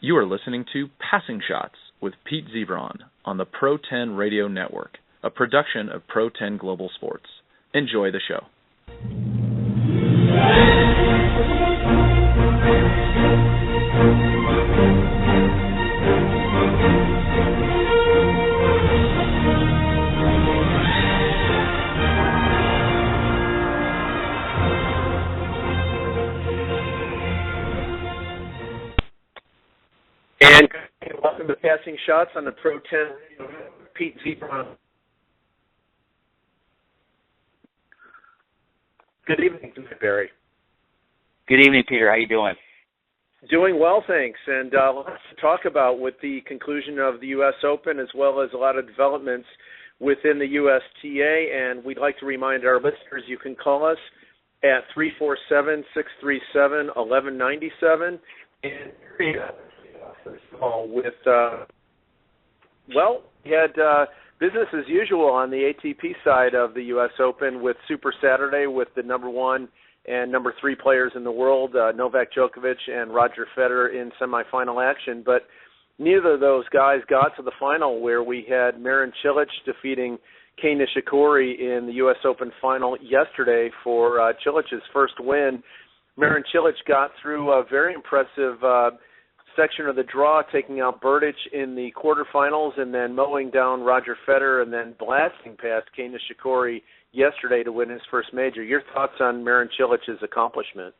You are listening to Passing Shots with Pete Ziebron on the Pro 10 Radio Network, a production of Pro 10 Global Sports. Enjoy the show. And welcome to Passing Shots on the Pro 10 Radio Network. Pete Ziebron. Good evening, Barry. Good evening, Peter. How you doing? Doing well, thanks. And lots to talk about with the conclusion of the U.S. Open, as well as a lot of developments within the USTA. And we'd like to remind our listeners you can call us at 347-637-1197. And call with, we had business as usual on the ATP side of the U.S. Open with Super Saturday with the number 1 and number 3 players in the world, Novak Djokovic and Roger Federer in semifinal action. But neither of those guys got to the final, where we had Marin Cilic defeating Kei Nishikori in the U.S. Open final yesterday for Cilic's first win. Marin Cilic got through a very impressive section of the draw, taking out Berdych in the quarterfinals and then mowing down Roger Federer and then blasting past Kei Nishikori yesterday to win his first major. Your thoughts on Marin Cilic's accomplishment?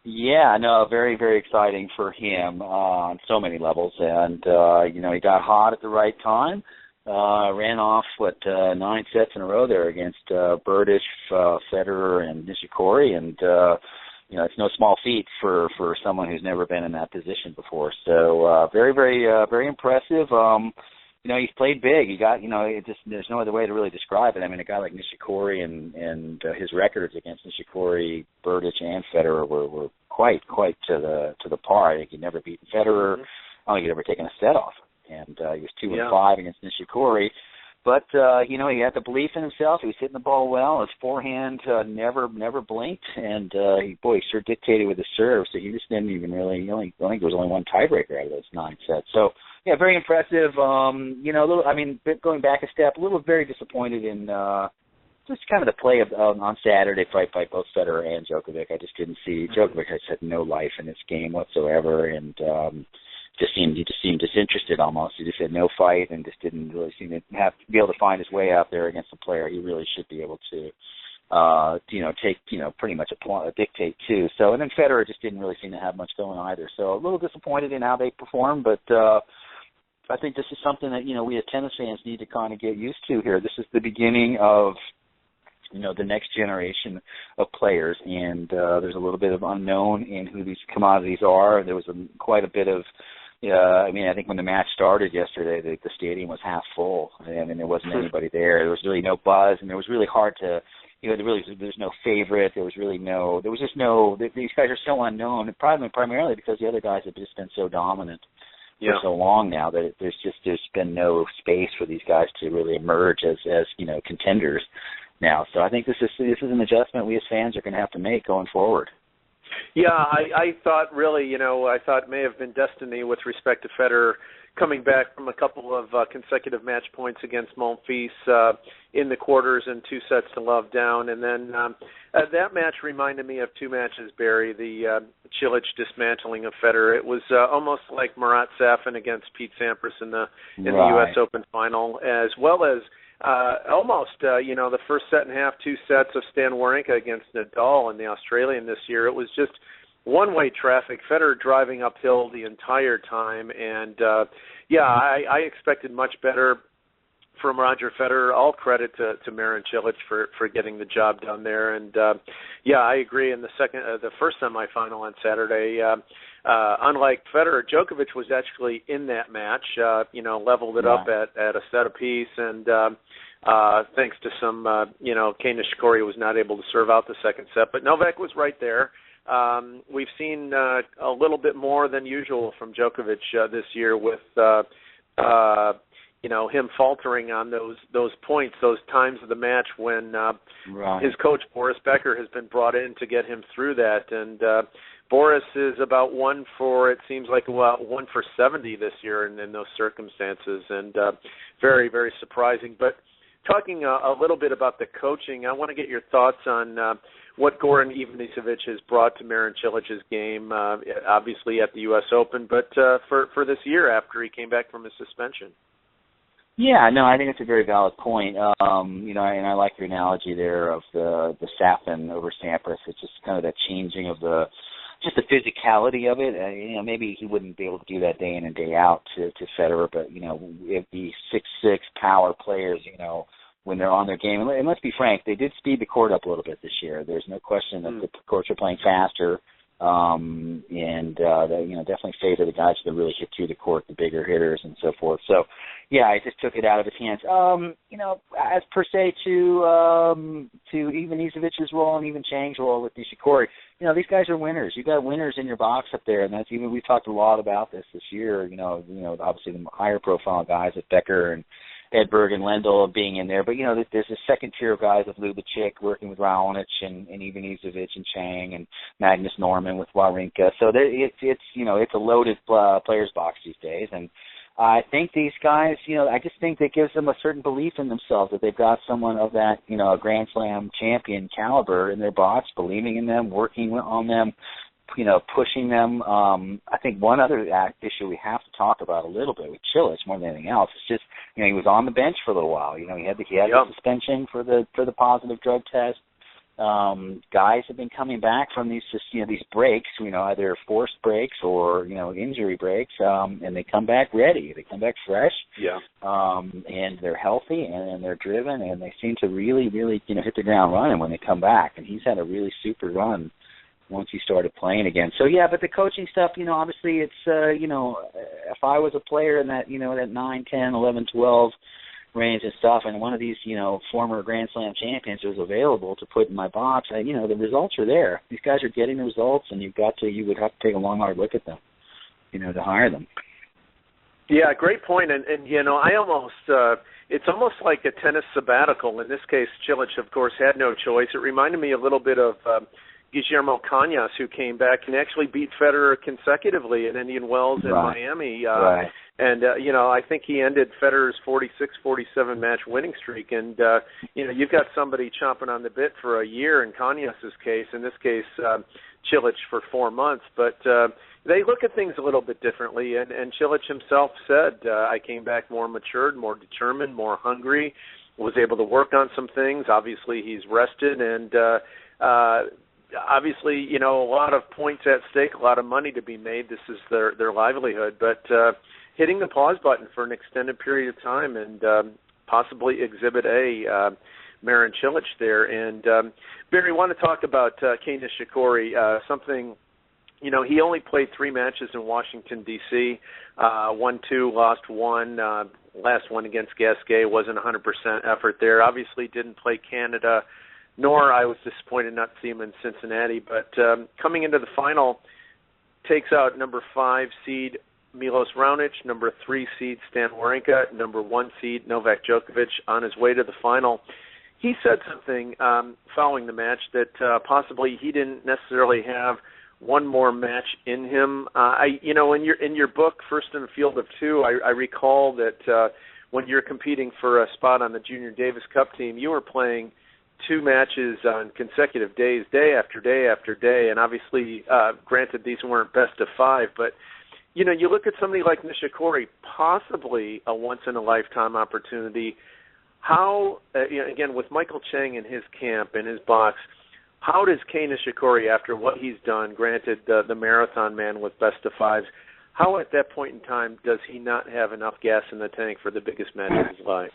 Yeah, no, very, very exciting for him on so many levels. And, he got hot at the right time, ran off, 9 sets in a row there against Berdych, Federer, and Nishikori. And, it's no small feat for someone who's never been in that position before. So very, very, very impressive. He's played big. He got, there's no other way to really describe it. I mean, a guy like Nishikori and his records against Nishikori, Berdych, and Federer were quite to the par. I think he'd never beaten Federer. I don't think he'd ever taken a set off. And he was 2-5 against Nishikori. But, he had the belief in himself. He was hitting the ball well. His forehand never blinked. And, he sure dictated with his serve. So he just didn't even really, I think there was only one tiebreaker out of those 9 sets. So, yeah, very impressive. Going back a step, a little very disappointed in just kind of the play on Saturday fight by both Federer and Djokovic. I just didn't see Djokovic has had no life in this game whatsoever, and he just seemed disinterested almost. He just had no fight and just didn't really seem to be able to find his way out there against a player he really should be able to take pretty much a dictate to. So, and then Federer just didn't really seem to have much going either. So a little disappointed in how they performed, but I think this is something that, we as tennis fans need to kind of get used to here. This is the beginning of, the next generation of players, and there's a little bit of unknown in who these commodities are. There was quite a bit of, I think when the match started yesterday, the stadium was half full, and there wasn't anybody there. There was really no buzz, and it was really hard to, there's no favorite. These guys are so unknown, and primarily because the other guys have just been so dominant for so long now that there's been no space for these guys to really emerge as contenders now. So I think this is an adjustment we as fans are going to have to make going forward. Yeah, I thought really, it may have been destiny with respect to Federer coming back from a couple of consecutive match points against Monfils in the quarters and 2-0 down. And then that match reminded me of 2 matches, Barry, the Cilic dismantling of Federer. It was almost like Marat Safin against Pete Sampras in the U.S. Open final, as well as the first set and half, 2 sets of Stan Wawrinka against Nadal in the Australian this year. It was just one-way traffic, Federer driving uphill the entire time. And, I expected much better from Roger Federer. All credit to Marin Cilic for getting the job done there. And, I agree. In the first semifinal on Saturday, unlike Federer, Djokovic was actually in that match, leveled it up at a set apiece. And thanks to some, Kei Nishikori was not able to serve out the second set. But Novak was right there. We've seen a little bit more than usual from Djokovic this year with, him faltering on those points, those times of the match when his coach, Boris Becker, has been brought in to get him through that. And Boris is about 1 for 70 this year in those circumstances, and very, very surprising. But talking a little bit about the coaching, I want to get your thoughts on what Goran Ivanisevic has brought to Marin Cilic's game, obviously at the U.S. Open, but for this year after he came back from his suspension. Yeah, no, I think it's a very valid point. And I like your analogy there of the Safin over Sampras. It's just kind of that changing of the physicality of it. Maybe he wouldn't be able to do that day in and day out to Federer, but if the 6'6" power players, when they're on their game, and let's be frank, they did speed the court up a little bit this year. There's no question that the courts are playing faster. They definitely favor the guys that really hit through the court, the bigger hitters and so forth. So, yeah, I just took it out of his hands. As per se to Ivanisevic's role and even Chang's role with Nishikori, these guys are winners. You got winners in your box up there, and that's we talked a lot about this year. Obviously the higher profile guys at Becker and Edberg and Lendl being in there, but there's a second tier of guys with Ljubicic working with Raonic and Ivanisevic and Chang and Magnus Norman with Wawrinka. So it's a loaded players box these days, and I think these guys, I just think that gives them a certain belief in themselves that they've got someone of that, a Grand Slam champion caliber in their box, believing in them, working on them, pushing them. I think one other issue we have to talk about a little bit with Cilic more than anything else is just, he was on the bench for a little while. He had the suspension for the positive drug test. Guys have been coming back from these breaks, either forced breaks or injury breaks, and they come back ready. They come back fresh. Yeah. And they're healthy and they're driven, and they seem to really, really hit the ground running when they come back. And he's had a really super run once he started playing again. So, yeah, but the coaching stuff, obviously it's, if I was a player in that, that 9, 10, 11, 12 range and stuff, and one of these, former Grand Slam champions was available to put in my box, the results are there. These guys are getting the results, and you would have to take a long, hard look at them, to hire them. Yeah, great point. And I almost, it's almost like a tennis sabbatical. In this case, Cilic, of course, had no choice. It reminded me a little bit of Guillermo Cañas, who came back and actually beat Federer consecutively at Indian Wells and Miami. Right. And, I think he ended Federer's 46-47 match winning streak. And, you've got somebody chomping on the bit for a year in Cañas's case, in this case, Cilic for 4 months. But they look at things a little bit differently. And Cilic himself said, I came back more matured, more determined, more hungry, was able to work on some things. Obviously, he's rested and obviously, a lot of points at stake, a lot of money to be made. This is their livelihood. But hitting the pause button for an extended period of time and possibly Exhibit A, Marin Cilic there. And, Barry, I want to talk about Kei Nishikori, something, he only played 3 matches in Washington, D.C., won 2, lost 1. Last one against Gasquet wasn't 100% effort there. Obviously didn't play Canada, nor I was disappointed not to see him in Cincinnati. But coming into the final, takes out number 5 seed Milos Raonic, number 3 seed Stan Wawrinka, number 1 seed Novak Djokovic on his way to the final. He said something following the match that possibly he didn't necessarily have one more match in him. In your book, First in a Field of Two, I recall that when you're competing for a spot on the Junior Davis Cup team, you were playing 2 matches on consecutive days, day after day after day, and obviously, granted, these weren't best of 5, but you look at somebody like Nishikori, possibly a once-in-a-lifetime opportunity. How, again, with Michael Chang in his camp, in his box, how does Kei Nishikori, after what he's done, granted the marathon man with best of 5s, how at that point in time does he not have enough gas in the tank for the biggest match of his life?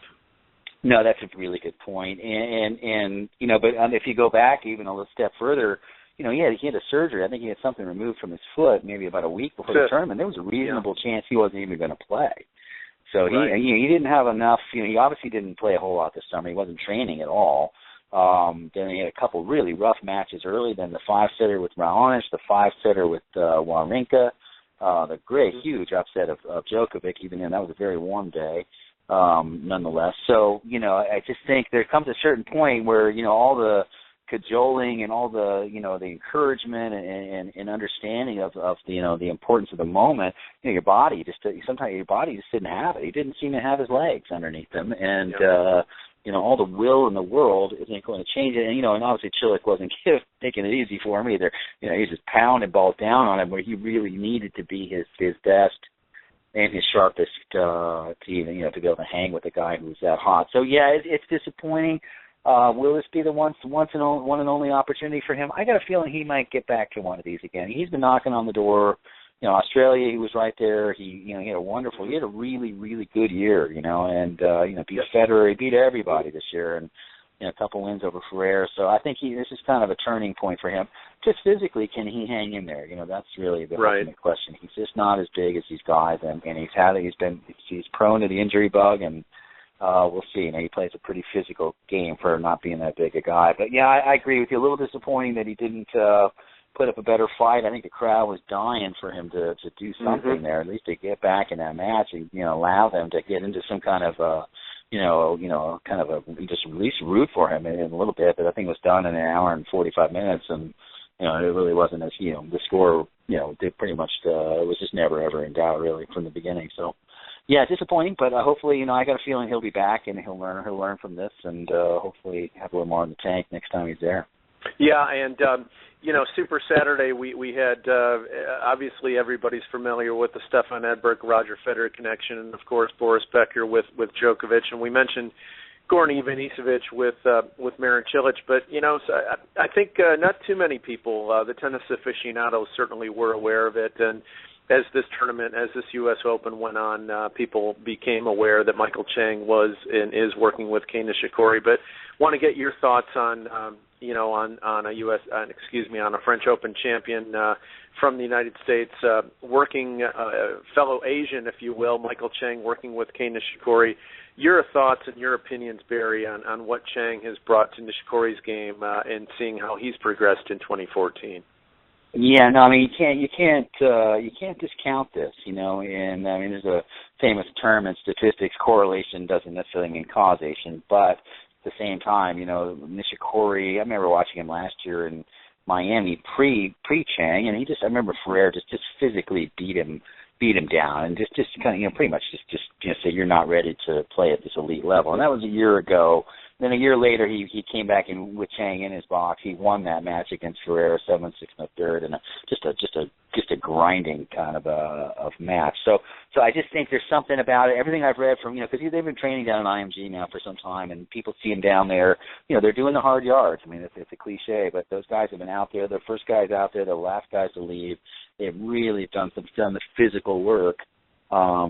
No, that's a really good point. And but if you go back even a little step further, he had a surgery. I think he had something removed from his foot maybe about a week before the tournament. There was a reasonable chance he wasn't even going to play. So he didn't have enough. He obviously didn't play a whole lot this summer. He wasn't training at all. Then he had a couple really rough matches early. Then the 5-sitter with Raonic, the 5-sitter with Wawrinka, the great huge upset of Djokovic. Even then, that was a very warm day. Nonetheless. So, I just think there comes a certain point where, all the cajoling and all the the encouragement and understanding of the importance of the moment, your body sometimes your body just didn't have it. He didn't seem to have his legs underneath him, and all the will in the world isn't going to change it. And obviously Chilik wasn't taking it easy for him either. He was just pounding balls down on him where he really needed to be his best and his sharpest to even to be able to hang with a guy who's that hot. So yeah, it's disappointing. Will this be the one and only opportunity for him? I got a feeling he might get back to one of these again. He's been knocking on the door. Australia, he was right there. He had a really, really good year, and beat Federer, he beat everybody this year, and a couple wins over Ferrer. So I think this is kind of a turning point for him. Just physically, can he hang in there? That's really the ultimate question. He's just not as big as these guys, and he's prone to the injury bug, and we'll see. He plays a pretty physical game for not being that big a guy. But yeah, I agree with you. A little disappointing that he didn't put up a better fight. I think the crowd was dying for him to do something there, at least to get back in that match and allow them to get into some kind of just at least root for him in a little bit. But I think it was done in an hour and 45 minutes, and it really wasn't as the score did pretty much it was just never ever in doubt really from the beginning. So yeah, disappointing, but hopefully I got a feeling he'll be back and he'll learn from this, and hopefully have a little more in the tank next time he's there. Yeah, and Super Saturday, we had obviously everybody's familiar with the Stefan Edberg, Roger Federer connection, and of course Boris Becker with Djokovic, and we mentioned Goran Ivanisevic with Marin Cilic, but so I think not too many people, the tennis aficionados certainly were aware of it, and as this U.S. Open went on, people became aware that Michael Chang was and is working with Kei Nishikori. But want to get your thoughts on on a French Open champion from the United States, working fellow Asian, if you will, Michael Chang working with Kei Nishikori. Your thoughts and your opinions, Barry, on what Chang has brought to Nishikori's game and seeing how he's progressed in 2014. Yeah, no, you can't discount this, and there's a famous term in statistics, correlation doesn't necessarily mean causation, but at the same time, Nishikori, I remember watching him last year in Miami pre-Chang, and I remember Ferrer just physically beat him down, and just kind of, pretty much just say you're not ready to play at this elite level, and that was a year ago. Then a year later, he came back in with Chang in his box. He won that match against Ferrer, 7-6 in the third, and just a grinding kind of match. So I just think there's something about it. Everything I've read from because they've been training down in IMG now for some time, and people see him down there. They're doing the hard yards. It's a cliche, but those guys have been out there. The first guys out there, the last guys to leave. They've really done the physical work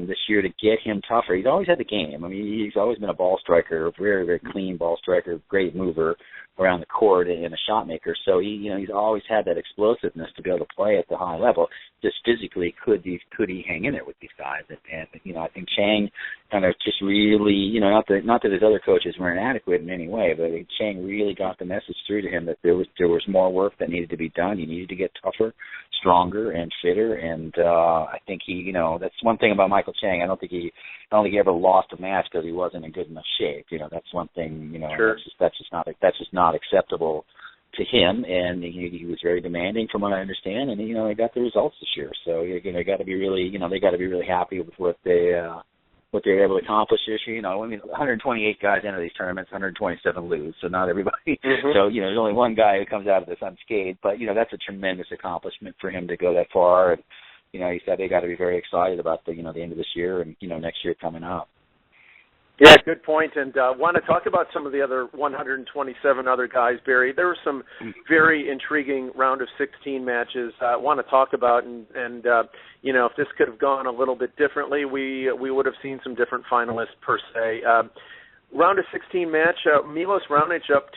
this year to get him tougher. He's always had the game. He's always been a ball striker, a very, very clean ball striker, great mover around the court and a shot maker. So he's always had that explosiveness to be able to play at the high level. Just physically, could he hang in there with these guys? And I think Chang kind of just really, not that his other coaches were inadequate in any way, but Chang really got the message through to him that there was more work that needed to be done. He needed to get tougher, stronger, and fitter. And I think that's one thing about Michael Chang. I don't think he ever lost a match because he wasn't in good enough shape. That's one thing. Sure. That's just not acceptable to him, and he was very demanding from what I understand, and they got the results this year. So they got to be really, they got to be really happy with what they were able to accomplish this year. 128 guys enter these tournaments, 127 lose, so not everybody. Mm-hmm. So there's only one guy who comes out of this unscathed, but that's a tremendous accomplishment for him to go that far. And he said they got to be very excited about the end of this year and next year coming up. Yeah, good point. And want to talk about some of the other 127 other guys, Barry. There were some very intriguing round of 16 matches I want to talk about. And if this could have gone a little bit differently, we would have seen some different finalists per se. Round of 16 match, Milos Raonic up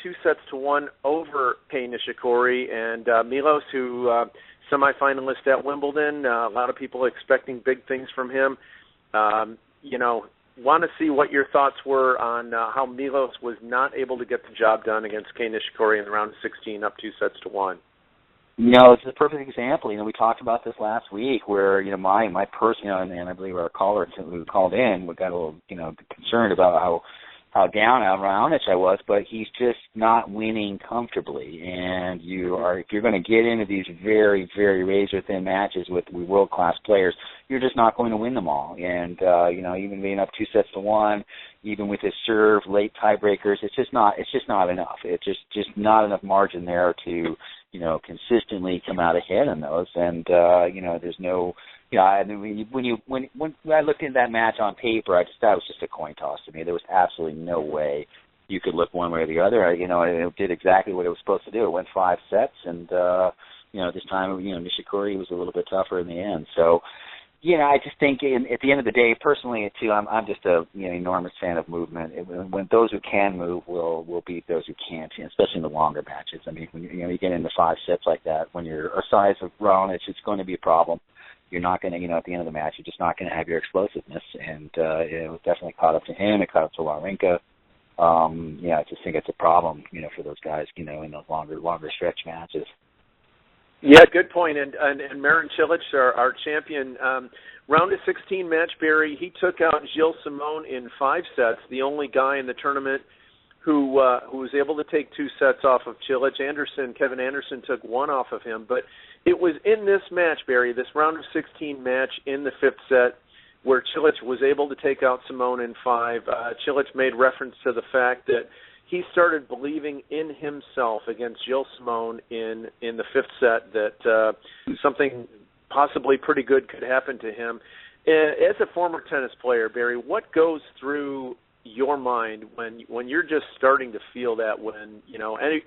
2-1 over Kei Nishikori. And Milos, who semifinalist at Wimbledon, a lot of people expecting big things from him. Want to see what your thoughts were on how Milos was not able to get the job done against Kei Nishikori in the round of 16, up 2-1. It's a perfect example. We talked about this last week where, my person, and I believe our caller who called in, we got a little, concerned about how, down Raonic I was, but he's just not winning comfortably. And if you're going to get into these very, very razor-thin matches with world-class players, you're just not going to win them all. And, even being up 2-1, even with his serve, late tiebreakers, it's just not enough. It's just not enough margin there to, consistently come out ahead in those. And, there's no, I mean, when I looked at that match on paper, I just thought it was just a coin toss to me. There was absolutely no way you could look one way or the other. It did exactly what it was supposed to do. It went 5 sets, and this time, Nishikori was a little bit tougher in the end. So, I just think at the end of the day, personally, too, I'm just a enormous fan of movement. When those who can move will beat those who can't, especially in the longer matches. I mean, when you get into 5 sets like that, when you're a size of Raonic, it's going to be a problem. You're not going to, at the end of the match, you're just not going to have your explosiveness. And it was definitely caught up to him. It caught up to Wawrinka. I just think it's a problem, for those guys, in those longer stretch matches. Yeah, good point. And Marin Cilic, our champion, round of 16 match, Barry, he took out Gilles Simon in 5 sets, the only guy in the tournament who was able to take 2 sets off of Cilic. Kevin Anderson took 1 off of him. But it was in this match, Barry, this round of 16 match in the 5th set, where Cilic was able to take out Simone in 5. Cilic made reference to the fact that he started believing in himself against Gilles Simon in the 5th set, that something possibly pretty good could happen to him. As a former tennis player, Barry, what goes through your mind when you're just starting to feel that, when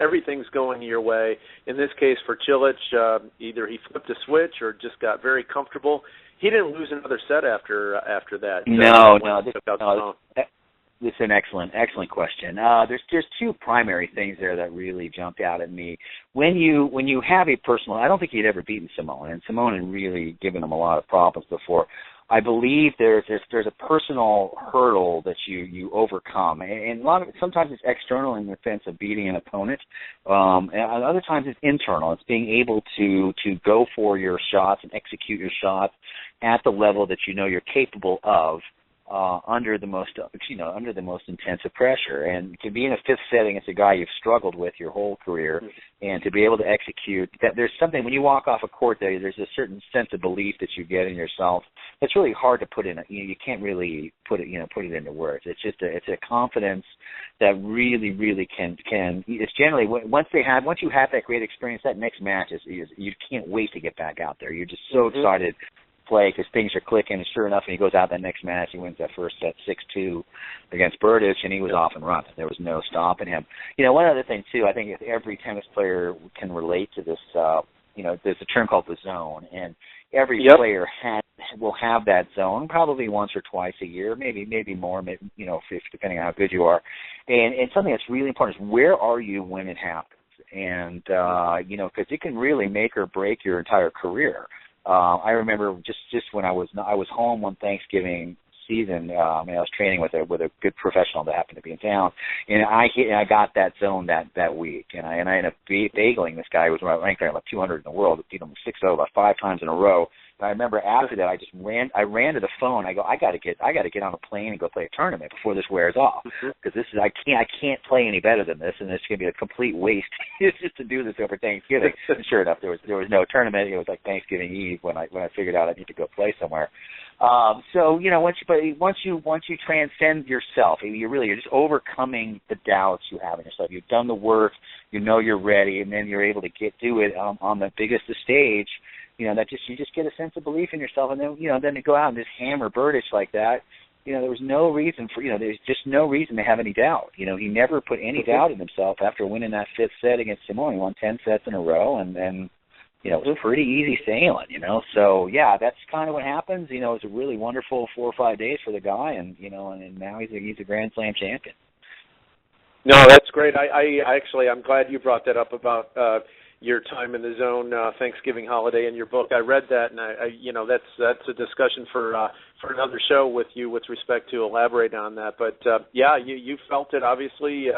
everything's going your way? In this case for Cilic, either he flipped a switch or just got very comfortable. He didn't lose another set after that. It's an excellent question. There's 2 primary things there that really jumped out at me. When you have a personal, I don't think he'd ever beaten Simone, and Simone had really given him a lot of problems before. I believe there's a personal hurdle that you overcome, and sometimes it's external in the sense of beating an opponent, and other times it's internal. It's being able to go for your shots and execute your shots at the level that you're capable of. Under the most intensive pressure, and to be in a 5th set against a guy you've struggled with your whole career, and to be able to execute that, there's something when you walk off a court there's a certain sense of belief that you get in yourself that's really hard to put in. You can't really put it into words. It's just it's a confidence that really can. It's generally once you have that great experience, that next match is you can't wait to get back out there. You're just so excited. Play because things are clicking, and sure enough, when he goes out that next match, he wins that first set 6-2 against Berdych, and he was off and running. There was no stopping him. One other thing too, I think if every tennis player can relate to this, there's a term called the zone, and every player will have that zone probably once or twice a year, maybe more, depending on how good you are. And something that's really important is where are you when it happens, and because it can really make or break your entire career. I remember just when I was home one Thanksgiving season, and I was training with a good professional that happened to be in town, and I got that zone that week, and I ended up bageling this guy who was ranked like 200 in the world, beat him 6-0 about 5 times in a row. And I remember after that, I ran to the phone. I go, I got to get on a plane and go play a tournament before this wears off, because I can't play any better than this, and it's going to be a complete waste just to do this over Thanksgiving. And sure enough, there was no tournament. It was like Thanksgiving Eve when I figured out I need to go play somewhere. So once you transcend yourself, you're just overcoming the doubts you have in yourself. You've done the work, you're ready, and then you're able to do it on the biggest stage. You just get a sense of belief in yourself, and then to go out and just hammer Berdych like that. There was no reason there's just no reason to have any doubt. He never put any doubt in himself after winning that 5th set against Simone. He won 10 sets in a row, and it was pretty easy sailing, So, yeah, that's kind of what happens. It was a really wonderful 4 or 5 days for the guy, and now he's a Grand Slam champion. No, that's great. I'm glad you brought that up about your time in the zone, Thanksgiving holiday in your book. I read that, and that's a discussion for another show with you with respect to elaborate on that. But you felt it. Obviously,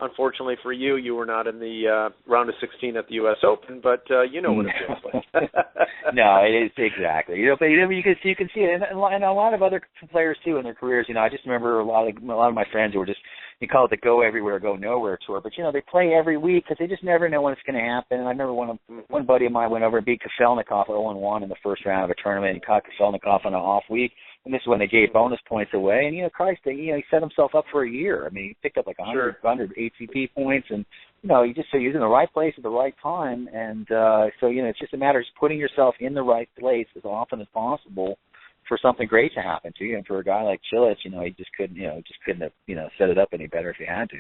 unfortunately for you, you were not in the round of 16 at the U.S. Open, but what it feels like. No, it is exactly. But you can see it, and a lot of other players too in their careers. I just remember a lot of my friends who were just you call it the Go Everywhere, Go Nowhere tour. But, they play every week because they just never know when it's going to happen. And I remember one buddy of mine went over and beat Kafelnikov 0-1 in the first round of a tournament and caught Kafelnikov on an off week. And this is when they gave bonus points away. And, Christ, he set himself up for a year. I mean, he picked up like 100 ATP points. And, he was in the right place at the right time. And it's just a matter of putting yourself in the right place as often as possible for something great to happen to you. And for a guy like Cilic, he just couldn't have, set it up any better if he had to.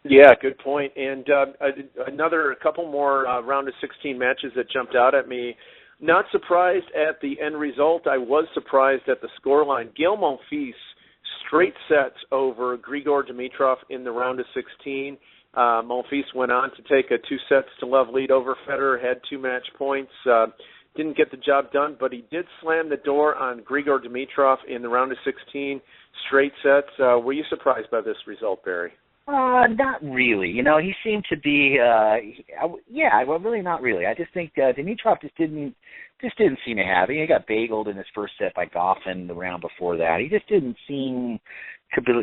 Yeah, good point. And a couple more round of 16 matches that jumped out at me. Not surprised at the end result. I was surprised at the scoreline. Gael Monfils straight sets over Grigor Dimitrov in the round of 16. Monfils went on to take a 2-sets-to-love lead over Federer, had 2 match points. Didn't get the job done, but he did slam the door on Grigor Dimitrov in the round of 16 straight sets. Were you surprised by this result, Barry? Not really. He seemed to be, really not really. I just think Dimitrov just didn't seem to have it. He got bageled in his first set by Goffin the round before that. He just didn't seem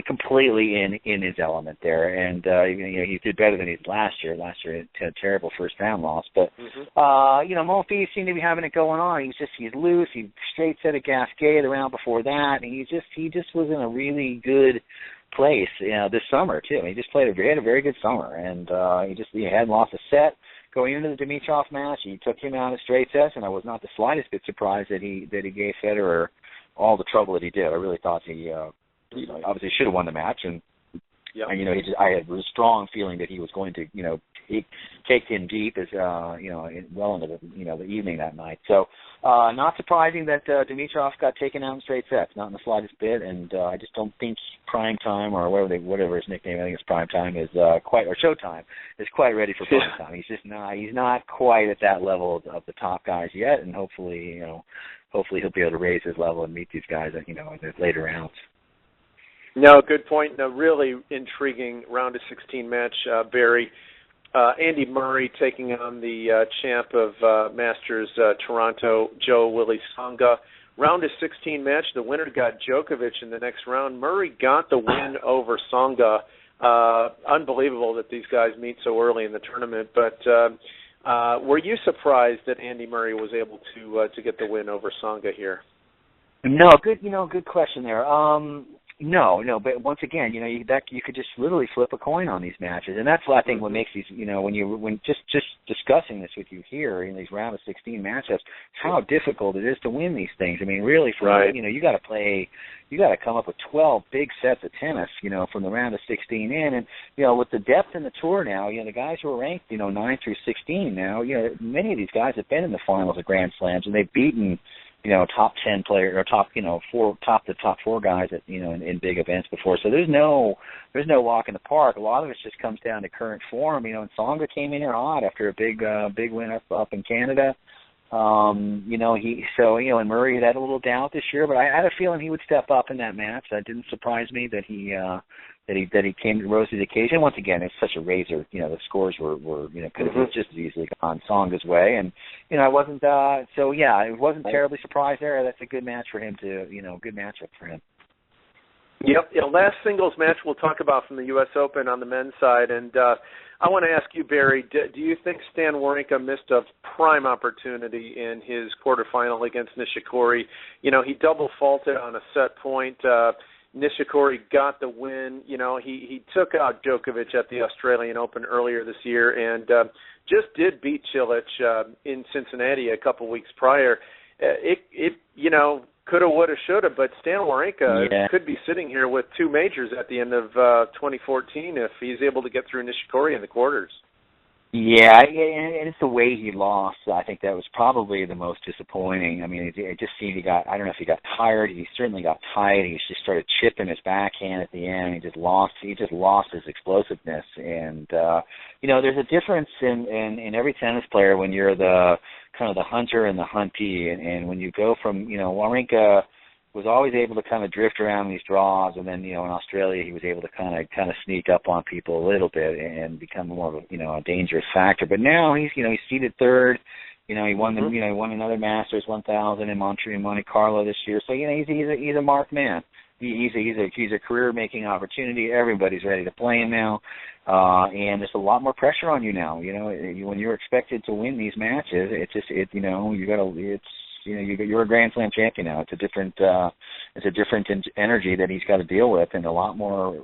completely in his element there, and he did better than he did last year. Last year he had a terrible first round loss, but Monfils seemed to be having it going on. He's loose. He straight set a Gasquet the round before that, and he just was in a really good place this summer too. He just had a very good summer, and he hadn't lost a set going into the Dimitrov match. He took him out of straight sets, and I was not the slightest bit surprised that he gave Federer all the trouble that he did. I really thought he obviously should have won the match, and I had a strong feeling that he was going to take him deep as well into the evening that night. So not surprising that Dimitrov got taken out in straight sets, not in the slightest bit, and I just don't think Prime Time or whatever his nickname, I think it's Prime Time, is Showtime is quite ready for Prime Time. He's not quite at that level of the top guys yet, and hopefully he'll be able to raise his level and meet these guys in the later rounds. No, good point. A really intriguing round of 16 match, Barry. Andy Murray taking on the champ of Masters Toronto, Joe Willie Tsonga. Round of 16 match, the winner got Djokovic in the next round. Murray got the win over Tsonga. Unbelievable that these guys meet so early in the tournament. But were you surprised that Andy Murray was able to get the win over Tsonga here? No, good question there. No, but once again, you could just literally flip a coin on these matches, and that's I think what makes these, when just discussing this with you here in these round of 16 matchups, how difficult it is to win these things. I mean, really, you got to come up with 12 big sets of tennis, from the round of 16 in, and with the depth in the tour now, the guys who are ranked, 9 through 16 now, many of these guys have been in the finals of Grand Slams, and they've beaten top 10 players or top 4 guys at in big events before. So there's no walk in the park. A lot of it just comes down to current form. And Tsonga came in here hot after a big win up in Canada. And Murray had a little doubt this year, but I had a feeling he would step up in that match. That didn't surprise me that he rose to the occasion. Once again, it's such a razor. The scores were could have just as easily gone Tsonga's way, and I wasn't. I wasn't terribly surprised there. That's a good match for him good matchup for him. Yep. Last singles match we'll talk about from the U.S. Open on the men's side, and I want to ask you, Barry, do you think Stan Wawrinka missed a prime opportunity in his quarterfinal against Nishikori? He double faulted on a set point. Nishikori got the win. He took out Djokovic at the Australian Open earlier this year and just did beat Cilic in Cincinnati a couple weeks prior. It coulda, woulda, shoulda, but Stan Wawrinka could be sitting here with 2 majors at the end of 2014 if he's able to get through Nishikori in the quarters. Yeah, and it's the way he lost. I think that was probably the most disappointing. I mean, it just seemed I don't know if he got tired. He certainly got tight. He just started chipping his backhand at the end. He just lost his explosiveness. And, there's a difference in every tennis player when you're the kind of the hunter and the huntee. And when you go from, Wawrinka was always able to kind of drift around these draws, and then in Australia he was able to kind of sneak up on people a little bit and become more of a dangerous factor. But now he's seeded third. He won he won another Masters 1000 in Monte Carlo this year. So he's a marked man. he's a career-making opportunity. Everybody's ready to play him now, and there's a lot more pressure on you now. You know, when you're expected to win these matches, you're a Grand Slam champion now. It's a different energy that he's got to deal with, and a lot more,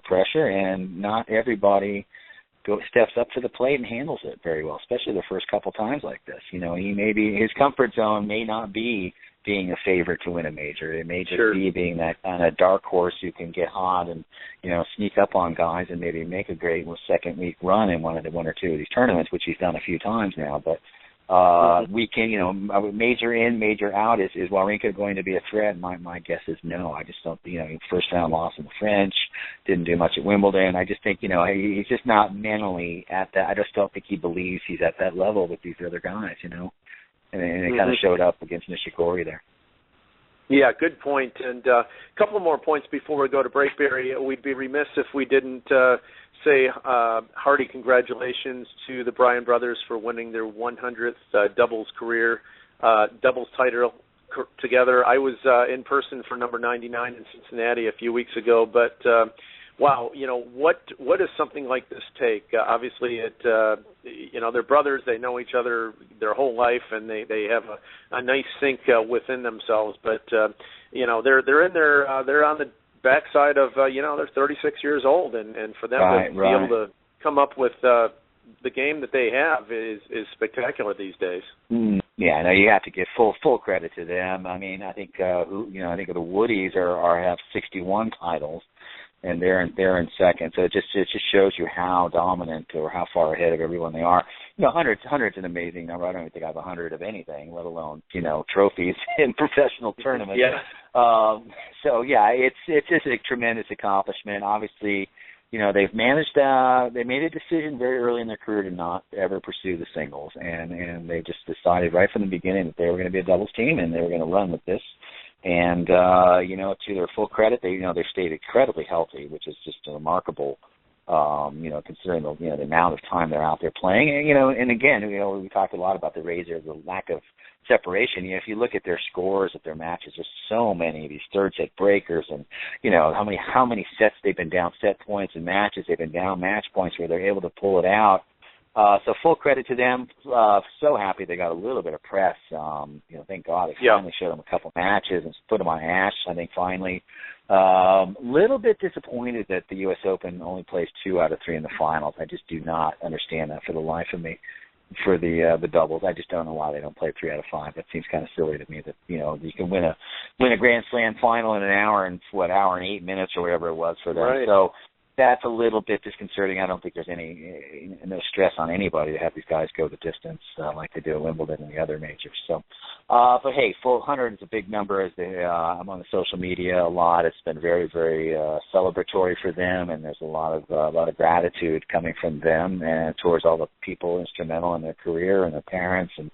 pressure. And not everybody steps up to the plate and handles it very well, especially the first couple times like this. His comfort zone may not be being a favorite to win a major. It may just be being that kind of dark horse who can get hot and, sneak up on guys and maybe make a great second week run in one or two of these tournaments, which he's done a few times now. But we can, major in, major out. Is Wawrinka going to be a threat? My guess is no. I just don't, first round loss in the French, didn't do much at Wimbledon. I just think, he's just not mentally at that. I just don't think he believes he's at that level with these other guys, And it kind of showed up against Nishikori there. Yeah, good point. And a couple more points before we go to break, Barry. We'd be remiss if we didn't say hearty congratulations to the Bryan brothers for winning their 100th doubles career, doubles title together. I was in person for number 99 in Cincinnati a few weeks ago, but wow, what does something like this take? Obviously, they're brothers. They know each other their whole life, and they have a nice sync within themselves. But they're in there. They're on the backside of they're 36 years old, and for them to be able to come up with the game that they have is spectacular these days. Yeah, no, you have to give full credit to them. I mean, I think I think the Woodies have 61 titles. And they're in second, so it just shows you how dominant or how far ahead of everyone they are. 100's an amazing number. I don't even think I have 100 of anything, let alone trophies in professional tournaments. Yeah. It's just a tremendous accomplishment. Obviously, they've managed. They made a decision very early in their career to not ever pursue the singles, and they just decided right from the beginning that they were going to be a doubles team and they were going to run with this. And to their full credit, they stayed incredibly healthy, which is just remarkable. Considering the amount of time they're out there playing, and again, we talked a lot about the lack of separation. If you look at their scores at their matches, there's so many of these third set breakers, and how many sets they've been down set points and matches they've been down match points where they're able to pull it out. So full credit to them. So happy they got a little bit of press. Thank God they finally showed them a couple matches and put them on ash, I think, finally. Little bit disappointed that the U.S. Open only plays 2 out of 3 in the finals. I just do not understand that for the life of me. For the doubles, I just don't know why they don't play 3 out of 5. That seems kind of silly to me. That you can win a Grand Slam final in an hour and 8 minutes or whatever it was for them. Right. So that's a little bit disconcerting. I don't think there's no stress on anybody to have these guys go the distance like they do at Wimbledon and the other majors. So, but hey, full 100 is a big number. I'm on the social media a lot. It's been very, very celebratory for them, and there's a lot of gratitude coming from them and towards all the people instrumental in their career and their parents and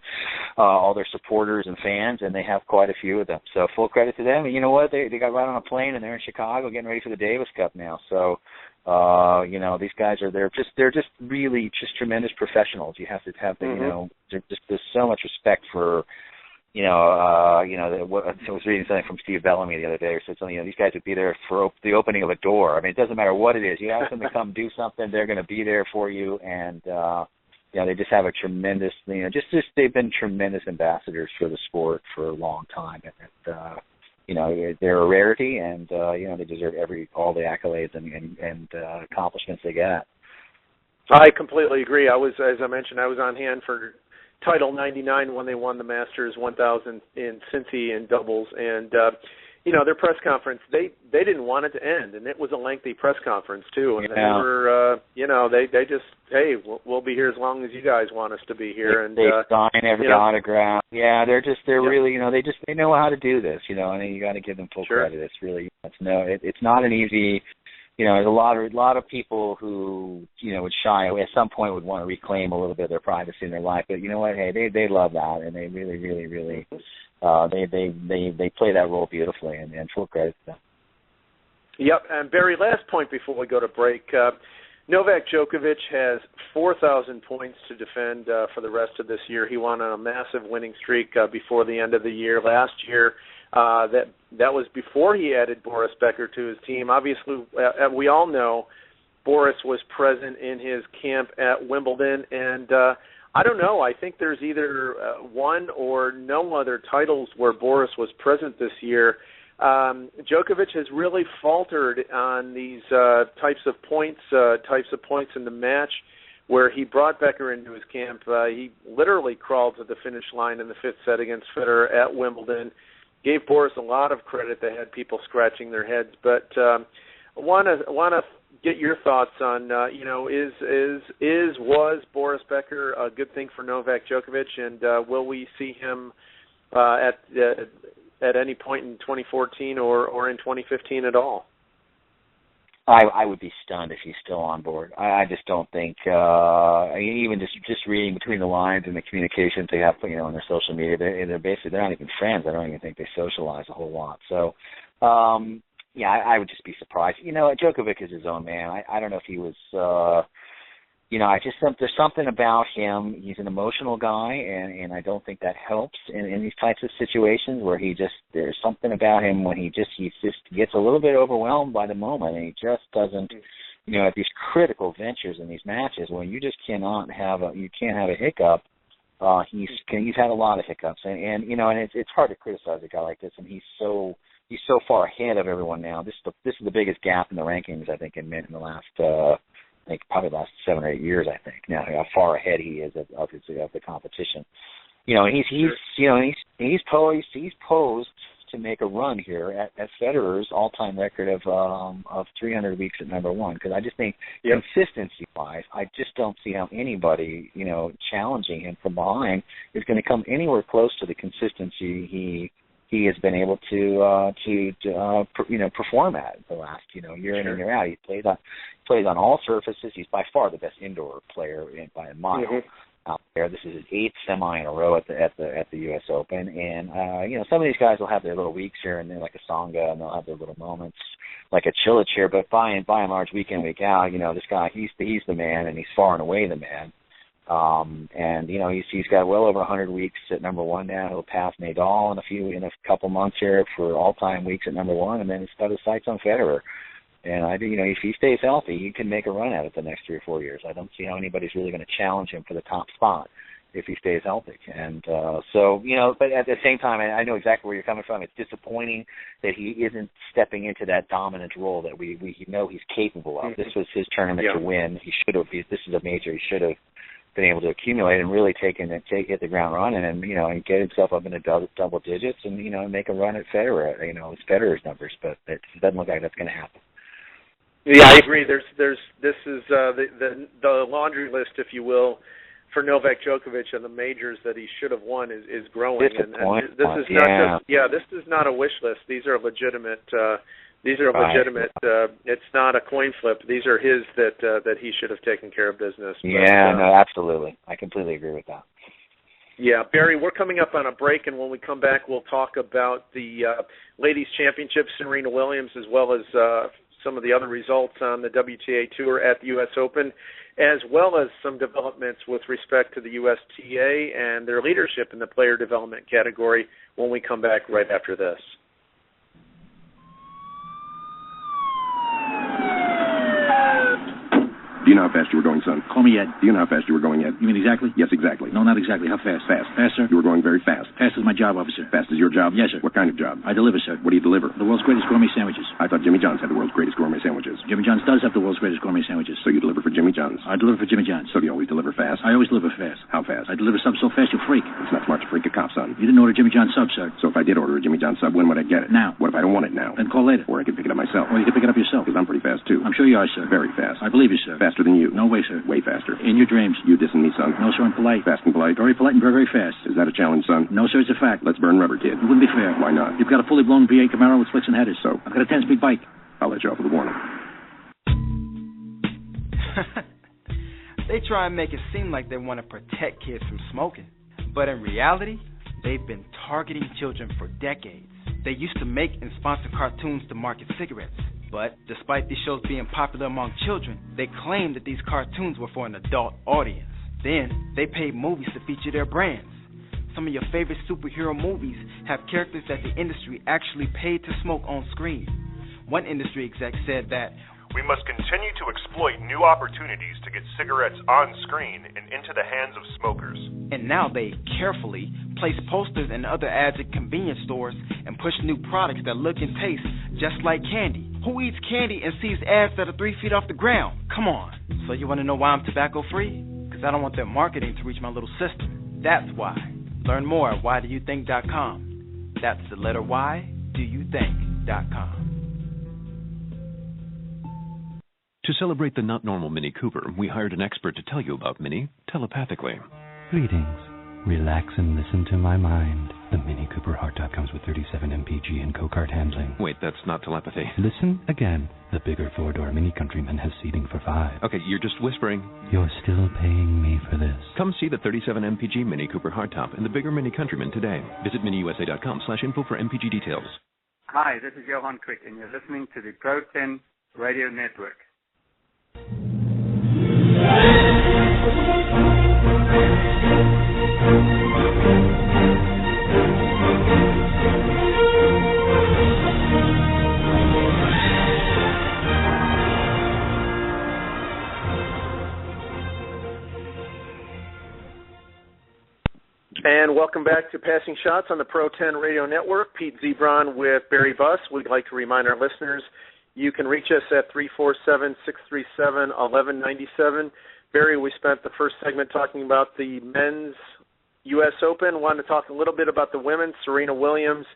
all their supporters and fans, and they have quite a few of them. So full credit to them. And you know what? They got right on a plane and they're in Chicago getting ready for the Davis Cup now. So. These guys they're just really just tremendous professionals. You have to have there's so much respect for, I was reading something from Steve Bellamy the other day, or said something, these guys would be there for the opening of a door. I mean, it doesn't matter what it is. You ask them to come do something, they're going to be there for you, and they just have a tremendous, they've been tremendous ambassadors for the sport for a long time, and they're a rarity, and they deserve all the accolades and accomplishments they got. I completely agree. As I mentioned, I was on hand for Title 99 when they won the Masters 1000 in Cincy in doubles, and their press conference, they didn't want it to end, and it was a lengthy press conference too. And they were, they just, hey, we'll be here as long as you guys want us to be here. And they sign every autograph. Yeah, they're really, they know how to do this. And you got to give them full credit. It's really, it's not an easy. There's a lot of people who would shy away at some point, would want to reclaim a little bit of their privacy in their life. But you know what? Hey, they love that, and they really, really, really. They play that role beautifully, and full credit to them. Yep, and Barry, last point before we go to break. Novak Djokovic has 4,000 points to defend for the rest of this year. He won on a massive winning streak before the end of the year. Last year, That was before he added Boris Becker to his team. Obviously, we all know Boris was present in his camp at Wimbledon, and I don't know. I think there's either one or no other titles where Boris was present this year. Djokovic has really faltered on these types of points in the match where he brought Becker into his camp. He literally crawled to the finish line in the fifth set against Federer at Wimbledon. Gave Boris a lot of credit. They had people scratching their heads, but want to get your thoughts on was Boris Becker a good thing for Novak Djokovic, and will we see him at any point in 2014 or in 2015 at all? I would be stunned if he's still on board. I just don't think, even just reading between the lines and the communications they have, on their social media, they're not even friends. I don't even think they socialize a whole lot. So, I would just be surprised. Djokovic is his own man. I don't know if he was, there's something about him. He's an emotional guy, and I don't think that helps in these types of situations where there's something about him when he just gets a little bit overwhelmed by the moment, and he just doesn't, at these critical ventures in these matches when you just can't have a hiccup. He's had a lot of hiccups, and it's hard to criticize a guy like this, and he's so far ahead of everyone now. This is the biggest gap in the rankings, I think, in the last. I think probably the last 7 or 8 years. I think now how far ahead he is of the competition. He's posed to make a run here at Federer's all-time record of 300 weeks at number one. Because I just think consistency-wise, I just don't see how anybody challenging him from behind is going to come anywhere close to the consistency he has been able to perform at the last year in and year out. He plays on all surfaces. He's by far the best indoor player by a mile out there. This is his 8th semi in a row at the U.S. Open, and some of these guys will have their little weeks here and there, like a Tsonga, and they'll have their little moments like a Cilic here. But by and large, week in, week out, this guy he's the man, and he's far and away the man. He's got well over 100 weeks at number one now. He'll pass Nadal in a couple months here for all-time weeks at number one, and then he's got his sights on Federer. And if he stays healthy, he can make a run at it the next 3 or 4 years. I don't see how anybody's really going to challenge him for the top spot if he stays healthy. And but at the same time, I know exactly where you're coming from. It's disappointing that he isn't stepping into that dominant role that we know he's capable of. This was his tournament to win. He should have. This is a major. He should have been able to accumulate and really hit the ground running and get himself up into double digits and make a run at Federer. It's Federer's numbers, but it doesn't look like that's going to happen. Yeah, I agree. This is the laundry list, if you will, for Novak Djokovic and the majors that he should have won is growing. And this is not this is not a wish list. These are legitimate. It's not a coin flip. These are his that he should have taken care of business. No, absolutely. I completely agree with that. Yeah, Barry, we're coming up on a break, and when we come back, we'll talk about the Ladies' Championship, Serena Williams, as well as some of the other results on the WTA Tour at the U.S. Open, as well as some developments with respect to the USTA and their leadership in the player development category when we come back right after this. Do you know how fast you were going, son? Call me Ed. Do you know how fast you were going, Ed? You mean exactly? Yes, exactly. No, not exactly. How fast? Fast. Faster? You were going very fast. Fast is my job, officer. Fast is your job? Yes, sir. What kind of job? I deliver, sir. What do you deliver? The world's greatest gourmet sandwiches. I thought Jimmy John's had the world's greatest gourmet sandwiches. Jimmy John's does have the world's greatest gourmet sandwiches. So you deliver for Jimmy John's? I deliver for Jimmy John's. So do you always deliver fast? I always deliver fast. How fast? I deliver subs so fast you'll freak. It's not smart to freak a cop, son. You didn't order Jimmy John's sub, sir. So if I did order a Jimmy John's sub, when would I get it? Now. What if I don't want it now? Then call later. Or I could pick it up myself. Or you can pick it up yourself. Because I'm pretty fast, too. I'm sure you are, sir. Very fast. I believe you, sir. Faster than you. No way, sir. Way faster. In your dreams. You dissing me, son? No, sir, I'm polite. Fast and polite? Very polite and very, very fast. Is that a challenge, son? No, sir, it's a fact. Let's burn rubber, kid. It wouldn't be fair. Why not? You've got a fully blown V8 Camaro with slicks and headers. So? I've got a 10-speed bike. I'll let you off with a warning. They try and make it seem like they want to protect kids from smoking. But in reality, they've been targeting children for decades. They used to make and sponsor cartoons to market cigarettes. But despite these shows being popular among children, they claimed that these cartoons were for an adult audience. Then, they paid movies to feature their brands. Some of your favorite superhero movies have characters that the industry actually paid to smoke on screen. One industry exec said that, "We must continue to exploit new opportunities to get cigarettes on screen and into the hands of smokers." And now they carefully place posters and other ads at convenience stores and push new products that look and taste just like candy. Who eats candy and sees ads that are 3 feet off the ground? Come on. So you want to know why I'm tobacco free? Because I don't want their marketing to reach my little system. That's why. Learn more at whydoyouthink.com. That's the letter Y, doyouthink.com. To celebrate the not normal Mini Cooper, we hired an expert to tell you about Mini telepathically. Greetings. Relax and listen to my mind. The Mini Cooper hardtop comes with 37 mpg and co-cart handling. Wait, that's not telepathy. Listen again. The bigger four-door Mini Countryman has seating for 5. Okay, you're just whispering. You're still paying me for this. Come see the 37 mpg Mini Cooper hardtop and the bigger Mini Countryman today. Visit miniusa.com/info for MPG details. Hi, this is Johan Crick, and you're listening to the Pro 10 Radio Network. And welcome back to Passing Shots on the Pro 10 Radio Network. Pete Ziebron with Barry Buss. We'd like to remind our listeners you can reach us at 347-637-1197. Barry, we spent the first segment talking about the men's U.S. Open. Wanted to talk a little bit about the women's. Serena Williams,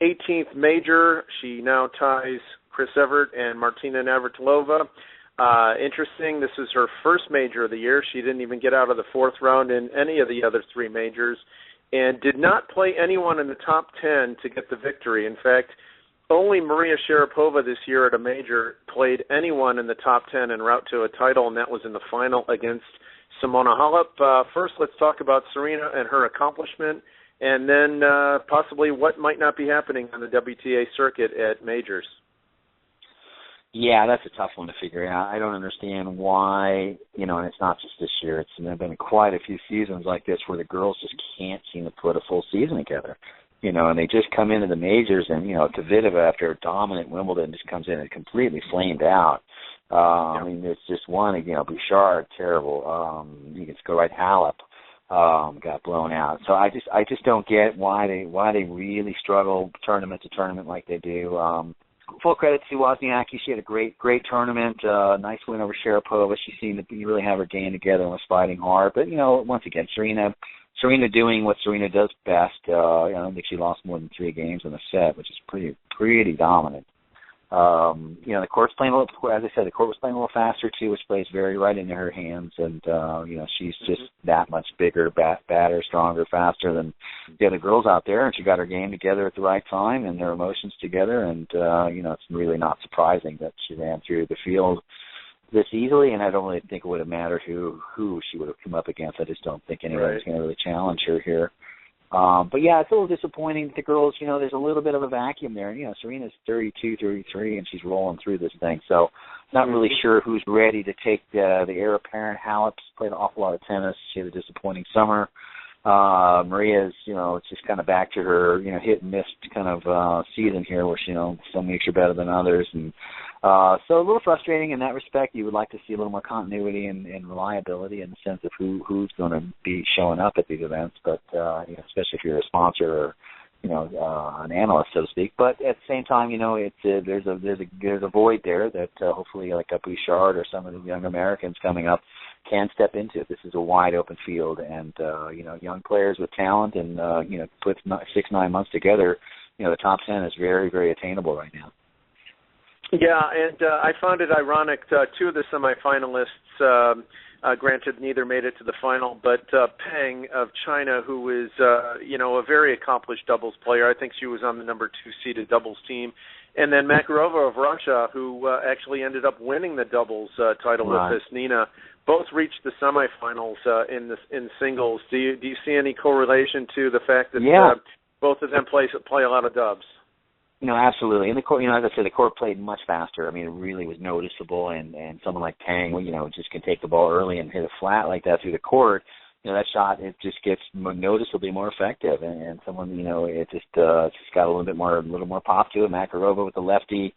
18th major. She now ties Chris Evert and Martina Navratilova. Interesting, this is her first major of the year. She didn't even get out of the fourth round in any of the other 3 majors and did not play anyone in the top 10 to get the victory. In fact, only Maria Sharapova this year at a major played anyone in the top 10 en route to a title, and that was in the final against Simona Halep. First, let's talk about Serena and her accomplishment, and then possibly what might not be happening on the WTA circuit at majors. Yeah, that's a tough one to figure out. I don't understand why, and it's not just this year. There have been quite a few seasons like this where the girls just can't seem to put a full season together. And they just come into the majors and, Kvitova after a dominant Wimbledon just comes in and completely flamed out. I mean, there's just one, Bouchard, terrible. You can just go right Halep, got blown out. So I just don't get why they really struggle tournament to tournament like they do. Full credit to Wozniacki. She had a great tournament, nice win over Sharapova. She seemed to really have her game together and was fighting hard. But, once again, Serena doing what Serena does best. I don't think she lost more than 3 games in a set, which is pretty dominant. The court's playing a little, as I said, the court was playing a little faster too, which plays very right into her hands. And, she's just that much bigger, badder, stronger, faster than the other girls out there. And she got her game together at the right time and their emotions together. And, it's really not surprising that she ran through the field this easily. And I don't really think it would have mattered who she would have come up against. I just don't think anyone was going to really challenge her here. But yeah, it's a little disappointing that the girls, there's a little bit of a vacuum there. Serena's 32, 33, and she's rolling through this thing. So not really sure who's ready to take the heir apparent. Halep's played an awful lot of tennis. She had a disappointing summer. Maria's, it's just kind of back to her, hit and miss kind of season here where she, some weeks are better than others. And so a little frustrating in that respect. You would like to see a little more continuity and reliability in the sense of who's going to be showing up at these events, but especially if you're a sponsor or an analyst, so to speak. But at the same time, there's a void there that hopefully like a Bouchard or some of the young Americans coming up can step into. This is a wide open field, and young players with talent and put 6-9 months together, the top 10 is very, very attainable right now. Yeah, and I found it ironic. 2 of the semifinalists, granted, neither made it to the final, but Peng of China, who is, a very accomplished doubles player. I think she was on the number 2 seeded doubles team. And then Makarova of Russia, who actually ended up winning the doubles title with Vesnina. Both reached the semifinals in singles. Do you see any correlation to the fact that both of them play a lot of dubs? Absolutely. And the court, as I said, the court played much faster. I mean, it really was noticeable. And someone like Peng, just can take the ball early and hit it flat like that through the court. that shot, it just gets noticeably more effective, and someone, it just got a little more pop to it. Makarova with the lefty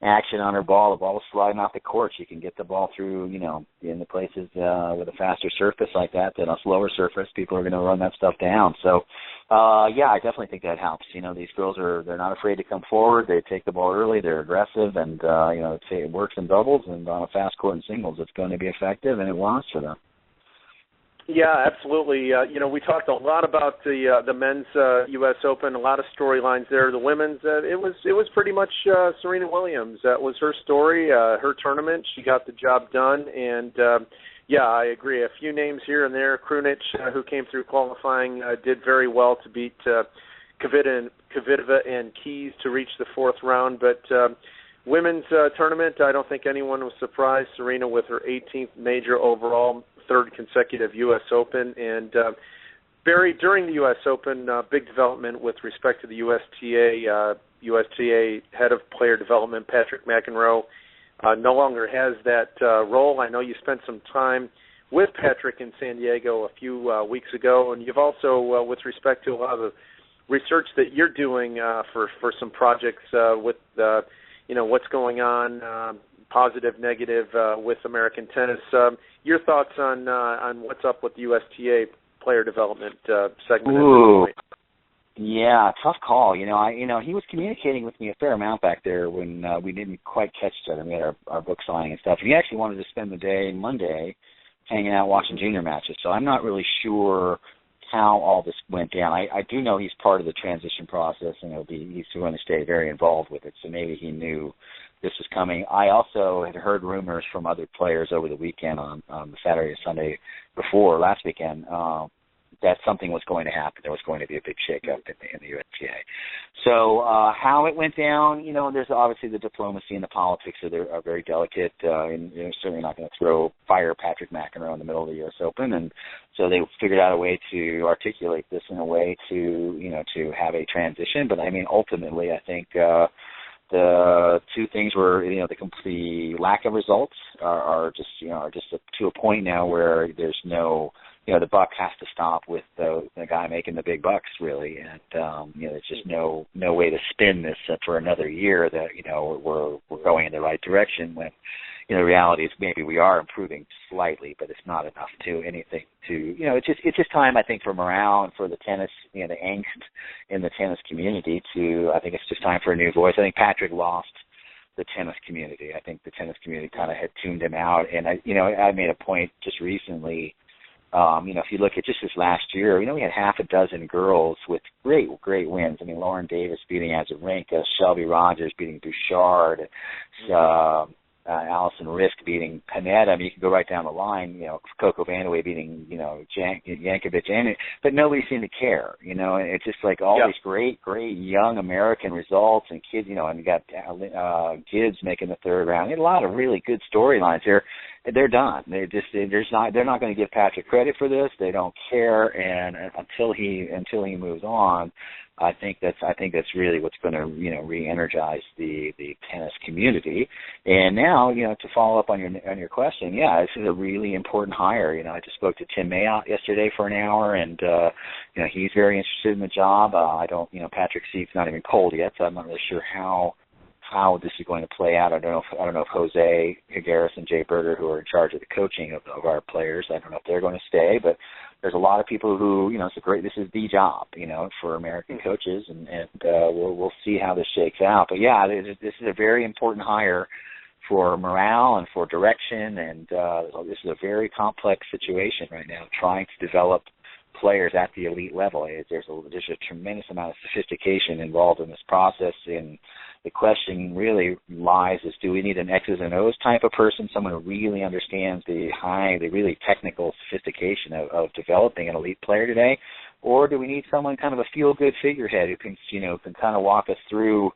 action on her ball, the ball was sliding off the court. She can get the ball through, in the places with a faster surface like that than a slower surface. People are going to run that stuff down. So, I definitely think that helps. These girls they're not afraid to come forward. They take the ball early. They're aggressive, and it works in doubles and on a fast court and singles. It's going to be effective, and it was for them. Yeah, absolutely. We talked a lot about the men's U.S. Open, a lot of storylines there. The women's, it was pretty much Serena Williams. That was her story, her tournament. She got the job done, and I agree. A few names here and there. Krunic, who came through qualifying, did very well to beat Kvitova and Keys to reach the fourth round. But women's tournament, I don't think anyone was surprised. Serena with her 18th major overall, third consecutive U.S. Open, and Barry, during the U.S. Open, big development with respect to the USTA head of player development, Patrick McEnroe, no longer has that role. I know you spent some time with Patrick in San Diego a few weeks ago, and you've also, with respect to a lot of the research that you're doing for some projects with, what's going on, positive, negative, with American tennis. Your thoughts on what's up with the USTA player development segment? Ooh, yeah, tough call. He was communicating with me a fair amount back there when we didn't quite catch each other. We had our book signing and stuff. And he actually wanted to spend the day Monday hanging out watching junior matches. So I'm not really sure how all this went down. I do know he's part of the transition process, and he's going to stay very involved with it. So maybe he knew this was coming. I also had heard rumors from other players over the weekend on the Saturday or Sunday before last weekend that something was going to happen. There was going to be a big shakeup in the USTA. So how it went down, there's obviously the diplomacy and the politics are very delicate, and they're certainly not going to fire Patrick McEnroe in the middle of the U.S. Open, and so they figured out a way to articulate this in a way to have a transition. But ultimately, I think the two things were, the lack of results are just to a point now where there's no, the buck has to stop with the guy making the big bucks, really, and there's just no way to spin this for another year that we're going in the right direction when the reality is maybe we are improving slightly, but it's not enough to anything to it's just time, I think, for morale and for the tennis, the angst in the tennis community I think it's just time for a new voice. I think Patrick lost the tennis community. I think the tennis community kind of had tuned him out, and I made a point just recently. If you look at just this last year, we had half a dozen girls with great wins. Lauren Davis beating Azarenka, Shelby Rogers beating Bouchard, Allison Risk beating Panetta. You can go right down the line. Coco Vandeweghe beating Jankovic, but nobody seemed to care. And it's just like all these great young American results and kids. And you got Gibbs making the third round. A lot of really good storylines here. They're done. They're not going to give Patrick credit for this. They don't care, and until he moves on, I think that's really what's going to re-energize the tennis community. And now to follow up on your question, this is a really important hire. I just spoke to Tim Mayotte yesterday for an hour, and he's very interested in the job. Patrick's seat's not even cold yet, so I'm not really sure how this is going to play out. I don't know if Jose Higueras and Jay Berger, who are in charge of the coaching of our players, I don't know if they're going to stay, but there's a lot of people who, this is the job, for American coaches, and we'll see how this shakes out. But this is a very important hire for morale and for direction, and this is a very complex situation right now, trying to develop players at the elite level. There's a tremendous amount of sophistication involved in this process, and the question really lies is, do we need an X's and O's type of person, someone who really understands the really technical sophistication of developing an elite player today, or do we need someone kind of a feel-good figurehead who can kind of walk us through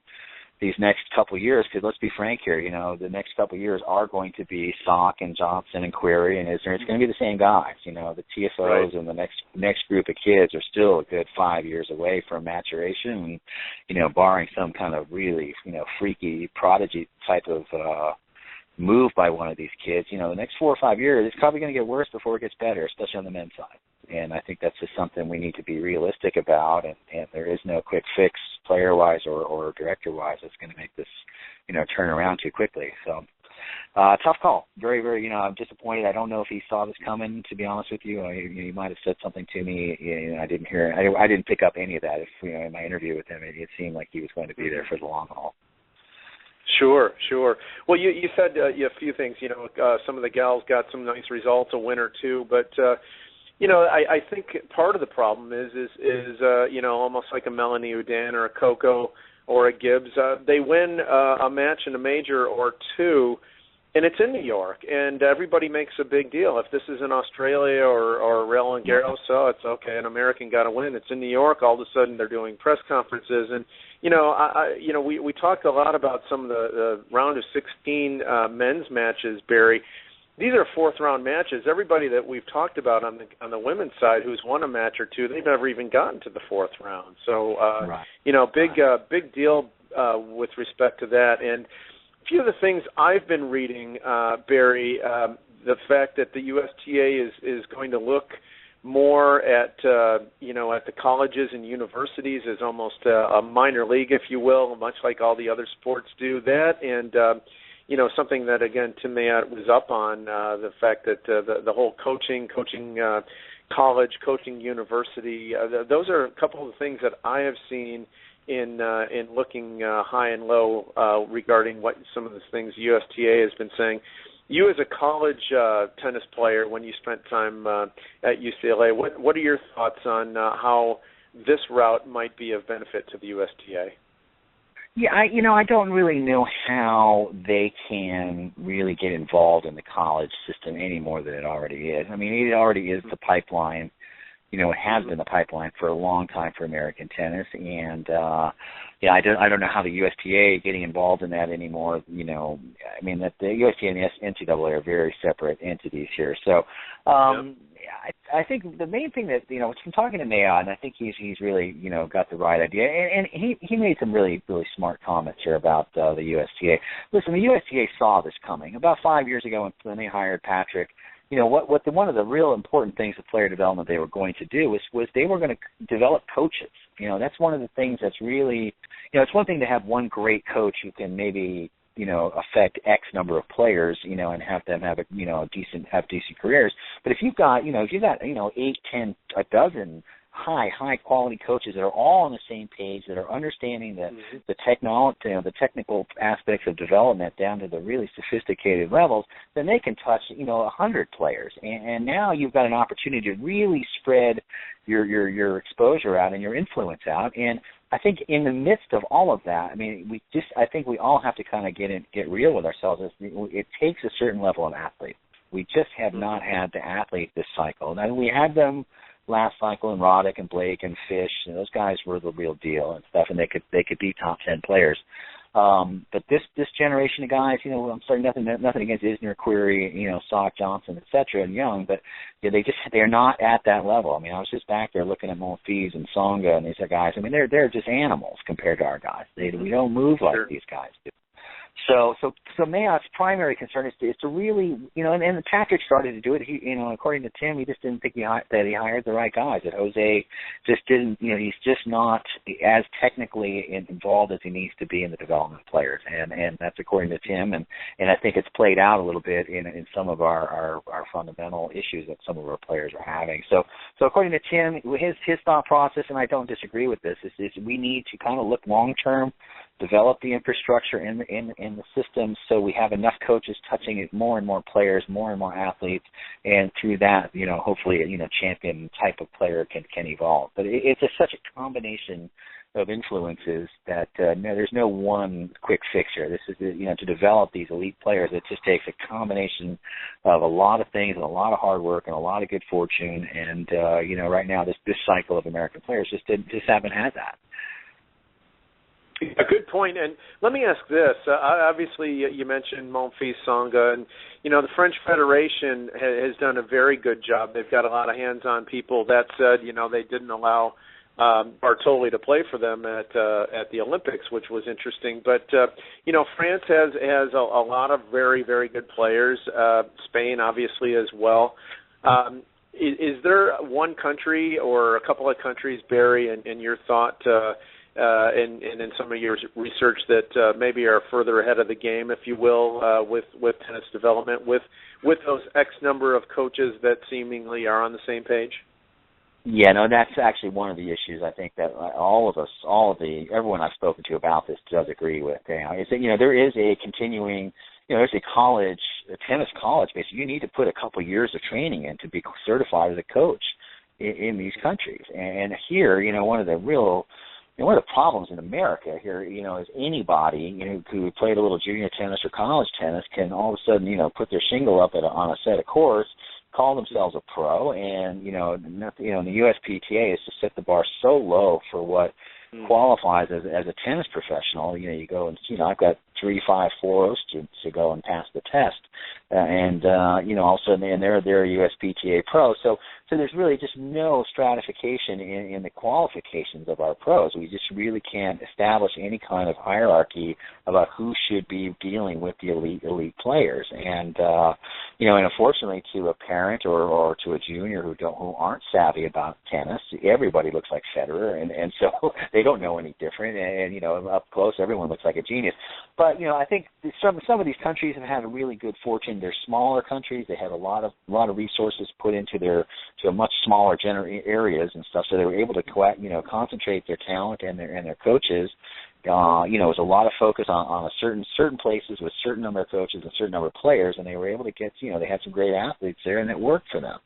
these next couple of years? Because let's be frank here, the next couple of years are going to be Sock and Johnson and Query, and it's going to be the same guys. The TFOs and the next group of kids are still a good 5 years away from maturation, and, barring some kind of really, freaky prodigy type of moved by one of these kids, the next 4 or 5 years, it's probably going to get worse before it gets better, especially on the men's side. And I think that's just something we need to be realistic about, and there is no quick fix player-wise or director-wise that's going to make this, turn around too quickly. So, tough call. Very, very, I'm disappointed. I don't know if he saw this coming, to be honest with you. He might have said something to me. I didn't hear it. I didn't pick up any of that. In my interview with him, it seemed like he was going to be there for the long haul. Sure. Well, you said a few things. Some of the gals got some nice results, a win or two, but I think part of the problem is almost like a Melanie Oudin or a Coco or a Gibbs. They win a match in a major or two, and it's in New York, and everybody makes a big deal. If this is in Australia or Roland Garros, it's okay. An American got a win. It's in New York. All of a sudden, they're doing press conferences, and we talked a lot about some of the round of 16 men's matches, Barry. These are fourth-round matches. Everybody that we've talked about on the women's side who's won a match or two, they've never even gotten to the fourth round. So, big deal with respect to that. And a few of the things I've been reading, Barry, the fact that the USTA is going to look more at the colleges and universities as almost a minor league, if you will, much like all the other sports do. That and something that, again, Tim Mayotte was up on, the fact that the whole coaching college, coaching university, those are a couple of things that I have seen in looking high and low regarding what some of the things USTA has been saying. You as a college tennis player, when you spent time at UCLA, what are your thoughts on how this route might be of benefit to the USTA? Yeah, I don't really know how they can really get involved in the college system any more than it already is. I mean, it already is the pipeline. It has been the pipeline for a long time for American tennis, and I don't know how the USTA getting involved in that anymore. I mean, that the USTA and NCAA are very separate entities here. So, I think the main thing that from talking to Mayotte, and I think he's really got the right idea, and he made some really really smart comments here about the USTA. Listen, the USTA saw this coming about 5 years ago when they hired Patrick. One of the real important things of player development they were going to do was they were going to develop coaches. That's one of the things that's really, it's one thing to have one great coach who can maybe affect X number of players, and have them have decent careers. But if you've got 8, 10, a dozen high quality coaches that are all on the same page, that are understanding the technical aspects of development down to the really sophisticated levels, then they can touch 100 players. And now you've got an opportunity to really spread your exposure out and your influence out. And I think in the midst of all of that, I think we all have to kind of get real with ourselves. It takes a certain level of athlete. We just have not had the athlete this cycle. Now, we had them last cycle, and Roddick and Blake and Fish, and those guys were the real deal and stuff, and they could be top 10 players. But this generation of guys, I'm sorry, nothing against Isner, Query, Sock, Johnson, etc., and Young, but they're not at that level. I was just back there looking at Monfils and Tsonga and these guys. They're just animals compared to our guys. We don't move like these guys do. So Mayotte's primary concern is to really, and Patrick started to do it. He, according to Tim, he just didn't think that he hired the right guys. That Jose just didn't, he's just not as technically involved as he needs to be in the development of players, and that's according to Tim, and I think it's played out a little bit in some of our fundamental issues that some of our players are having. So according to Tim, his thought process, and I don't disagree with this, is we need to kind of look long term, develop the infrastructure in the system so we have enough coaches touching more and more players, more and more athletes, and through that, hopefully, champion type of player can evolve. But it's such a combination of influences that there's no one quick fix here. This is, to develop these elite players, it just takes a combination of a lot of things and a lot of hard work and a lot of good fortune. And, right now this cycle of American players just haven't had that. A good point, and let me ask this. Obviously, you mentioned Monfils, Tsonga, and the French Federation has done a very good job. They've got a lot of hands-on people. That said, they didn't allow Bartoli to play for them at the Olympics, which was interesting. But France has a lot of very, very good players. Spain, obviously, as well. Is there one country or a couple of countries, Barry, in your thought, and in some of your research, that maybe are further ahead of the game, if you will, with tennis development, with those X number of coaches that seemingly are on the same page? Yeah, no, that's actually one of the issues I think that everyone I've spoken to about this does agree with. Is that, there is a continuing, there's a tennis college, basically. You need to put a couple years of training in to be certified as a coach in these countries. And here, one of the problems in America here, is anybody, who played a little junior tennis or college tennis can all of a sudden, put their shingle up on a set of courts, call themselves a pro, and the USPTA is to set the bar so low for what qualifies as a tennis professional. You go and I've got 3, 5, 4 students to go and pass the test, and all of a sudden they're a USPTA pro. So there's really just no stratification in the qualifications of our pros. We just really can't establish any kind of hierarchy about who should be dealing with the elite players. And and unfortunately, to a parent or to a junior who aren't savvy about tennis, everybody looks like Federer, and so they don't know any different. And up close, everyone looks like a genius. But I think some of these countries have had a really good fortune. They're smaller countries. They have a lot of resources put into to a much smaller areas and stuff. So they were able to concentrate their talent and their coaches. It was a lot of focus on a certain places with certain number of coaches and certain number of players, and they were able to get they had some great athletes there, and it worked for them.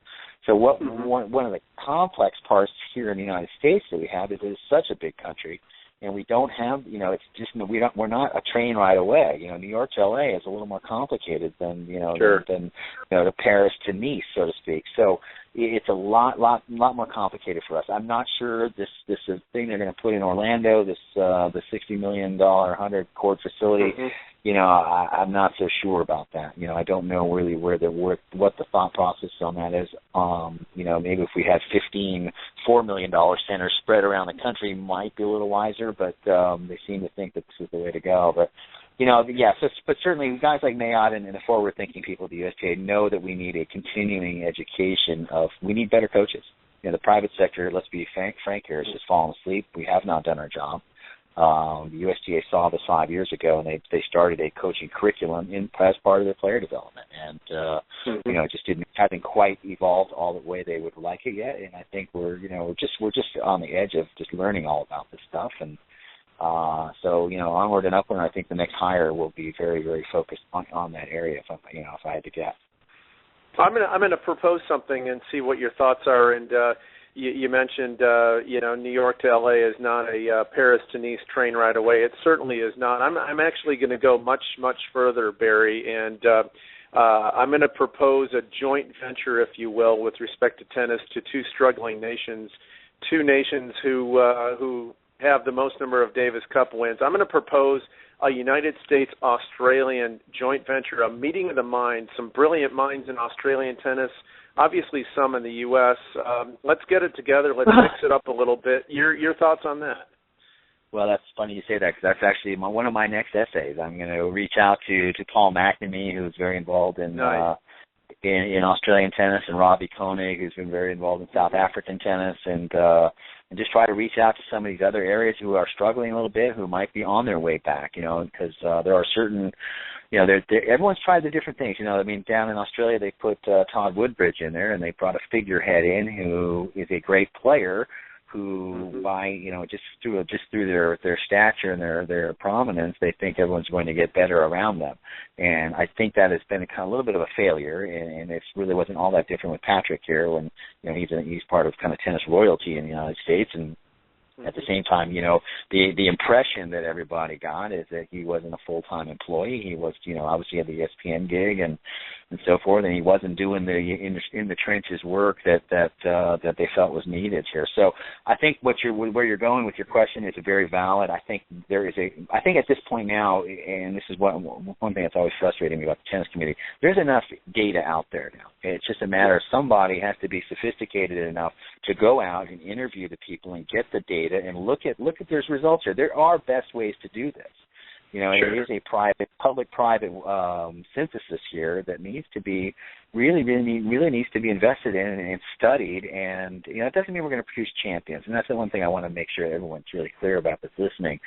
So one of the complex parts here in the United States that we have is it is such a big country. And we don't have, it's just we're not a train right away. New York to LA is a little more complicated than than the Paris to Nice, so to speak. So it's a lot more complicated for us. I'm not sure this thing they're going to put in Orlando, the $60 million 100-court facility. I'm not so sure about that. I don't know really what the thought process on that is. Maybe if we had 15 $4 million centers spread around the country, might be a little wiser. But they seem to think that this is the way to go. But but certainly guys like Mayotte and the forward-thinking people at the USTA know that we need a continuing education we need better coaches. The private sector, let's be frank here, has just fallen asleep. We have not done our job. The USTA saw this 5 years ago, and they started a coaching curriculum as part of their player development, and it just hasn't quite evolved all the way they would like it yet. And I think we're just on the edge of just learning all about this stuff, and onward and upward. I think the next hire will be very, very focused on that area. If I had to guess, I'm gonna propose something and see what your thoughts are. And you mentioned New York to LA is not a Paris to Nice train right away. It certainly is not. I'm actually going to go much further, Barry, and I'm going to propose a joint venture, if you will, with respect to tennis to two struggling nations, two nations who have the most number of Davis Cup wins. I'm going to propose a United States-Australian joint venture, a meeting of the minds, some brilliant minds in Australian tennis, obviously some in the U.S. Let's get it together. Let's mix it up a little bit. Your thoughts on that? Well, that's funny you say that, because that's actually one of my next essays. I'm going to reach out to Paul McNamee, who's very involved in Australian tennis, and Robbie Koenig, who's been very involved in South African tennis, and just try to reach out to some of these other areas who are struggling a little bit, who might be on their way back, because there are certain, everyone's tried the different things. Down in Australia, they put Todd Woodbridge in there, and they brought a figurehead in who is a great player, who by just through their stature and their prominence, they think everyone's going to get better around them. And I think that has been a little bit of a failure, and it really wasn't all that different with Patrick here, when he's part of kind of tennis royalty in the United States, and At the same time, the impression that everybody got is that he wasn't a full-time employee. He was, obviously had the ESPN gig and so forth, and he wasn't doing the in the trenches work that they felt was needed here. So I think where you're going with your question is very valid. I think at this point now, and this is one thing that's always frustrating me about the tennis community, there's enough data out there now. It's just a matter of somebody has to be sophisticated enough to go out and interview the people and get the data and look at there's results here. There are best ways to do this. Sure. It is a public-private synthesis here that needs to be really needs to be invested in and studied. And it doesn't mean we're going to produce champions. And that's the one thing I want to make sure everyone's really clear about that's listening.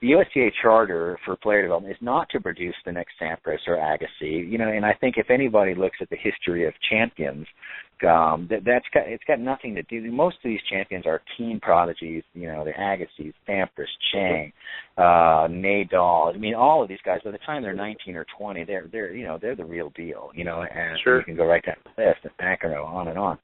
The USTA charter for player development is not to produce the next Sampras or Agassi. And I think if anybody looks at the history of champions, it's got nothing to do. Most of these champions are teen prodigies. The Agassi's, Sampras, Chang, Nadal. I mean, all of these guys. By the time they're 19 or 20, they're the real deal. And sure. You can go right down the list, and McEnroe, on and on.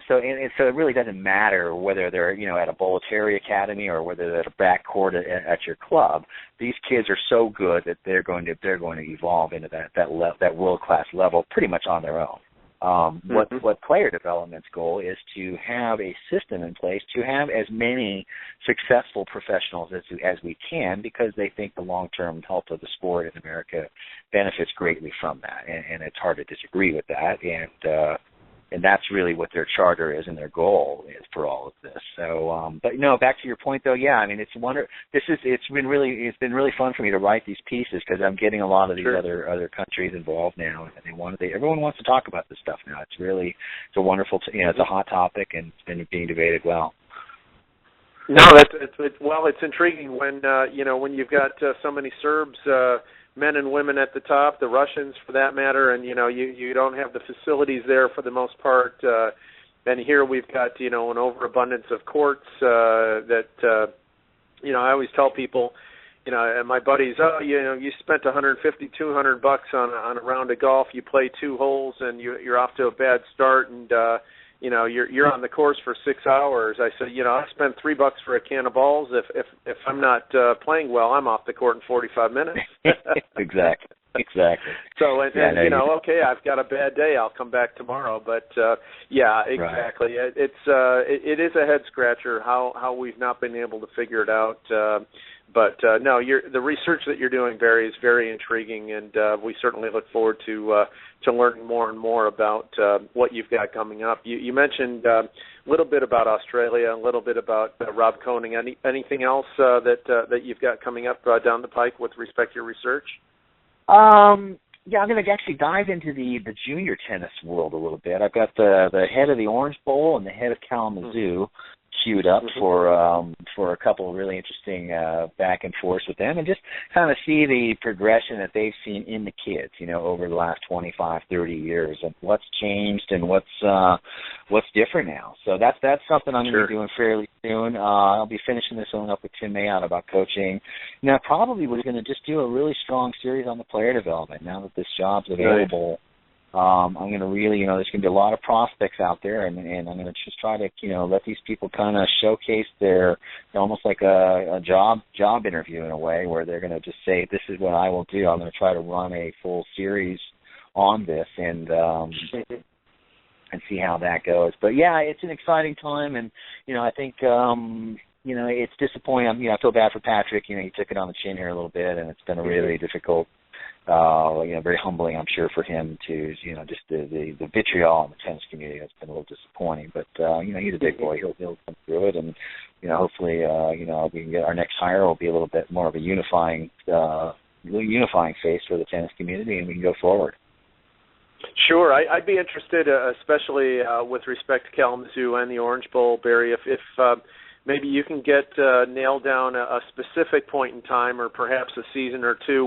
So it really doesn't matter whether they're at a Bollettieri Academy or whether they're at a backcourt at your club. These kids are so good that they're going to evolve into that world class level pretty much on their own. What player development's goal is to have a system in place to have as many successful professionals as we can, because they think the long-term health of the sport in America benefits greatly from that, and it's hard to disagree with that. And that's really what their charter is and their goal is for all of this. So, but back to your point though, yeah, I mean, it's been really fun for me to write these pieces because I'm getting a lot of these other countries involved now, and everyone wants to talk about this stuff now. It's a wonderful, it's a hot topic and it's been being debated well. No, it's intriguing when when you've got so many Serbs. Men and women at the top, the Russians for that matter, and you don't have the facilities there for the most part. And here we've got an overabundance of courts that I always tell people, and my buddies, you spent $150-200 on a round of golf, you play 2 holes, and you're off to a bad start, and you're on the course for 6 hours. I said, I spent $3 for a can of balls. If I'm not playing well, I'm off the court in 45 minutes. Exactly. So okay, I've got a bad day. I'll come back tomorrow. But yeah, exactly. Right. It is a head scratcher how we've not been able to figure it out. But no, the research that you're doing, Barry, is very intriguing, and we certainly look forward to learning more and more about what you've got coming up. You mentioned a little bit about Australia, a little bit about Rob Koning. Anything else that you've got coming up down the pike with respect to your research? Yeah, I'm going to actually dive into the junior tennis world a little bit. I've got the head of the Orange Bowl and the head of Kalamazoo queued up for a couple of really interesting back and forths with them, and just kind of see the progression that they've seen in the kids, over the last 25, 30 years, and what's changed and what's different now. So that's something I'm going to be doing fairly soon. I'll be finishing this one up with Tim Mayotte about coaching. Now, probably was going to just do a really strong series on the player development now that this job's available. Right. I'm going to really, there's going to be a lot of prospects out there, and I'm going to just try to, let these people kind of showcase their, almost like a job interview in a way, where they're going to just say, this is what I will do. I'm going to try to run a full series on this and see how that goes. But yeah, it's an exciting time, and I think it's disappointing. I feel bad for Patrick. He took it on the chin here a little bit, and it's been a really difficult. Very humbling, I'm sure, for him to, just the vitriol in the tennis community has been a little disappointing. But, he's a big boy. He'll come through it. And, hopefully, we can get our next hire will be a little bit more of a unifying face for the tennis community, and we can go forward. Sure. I'd be interested, especially with respect to Kalamazoo and the Orange Bowl, Barry, if maybe you can get nailed down a specific point in time, or perhaps a season or two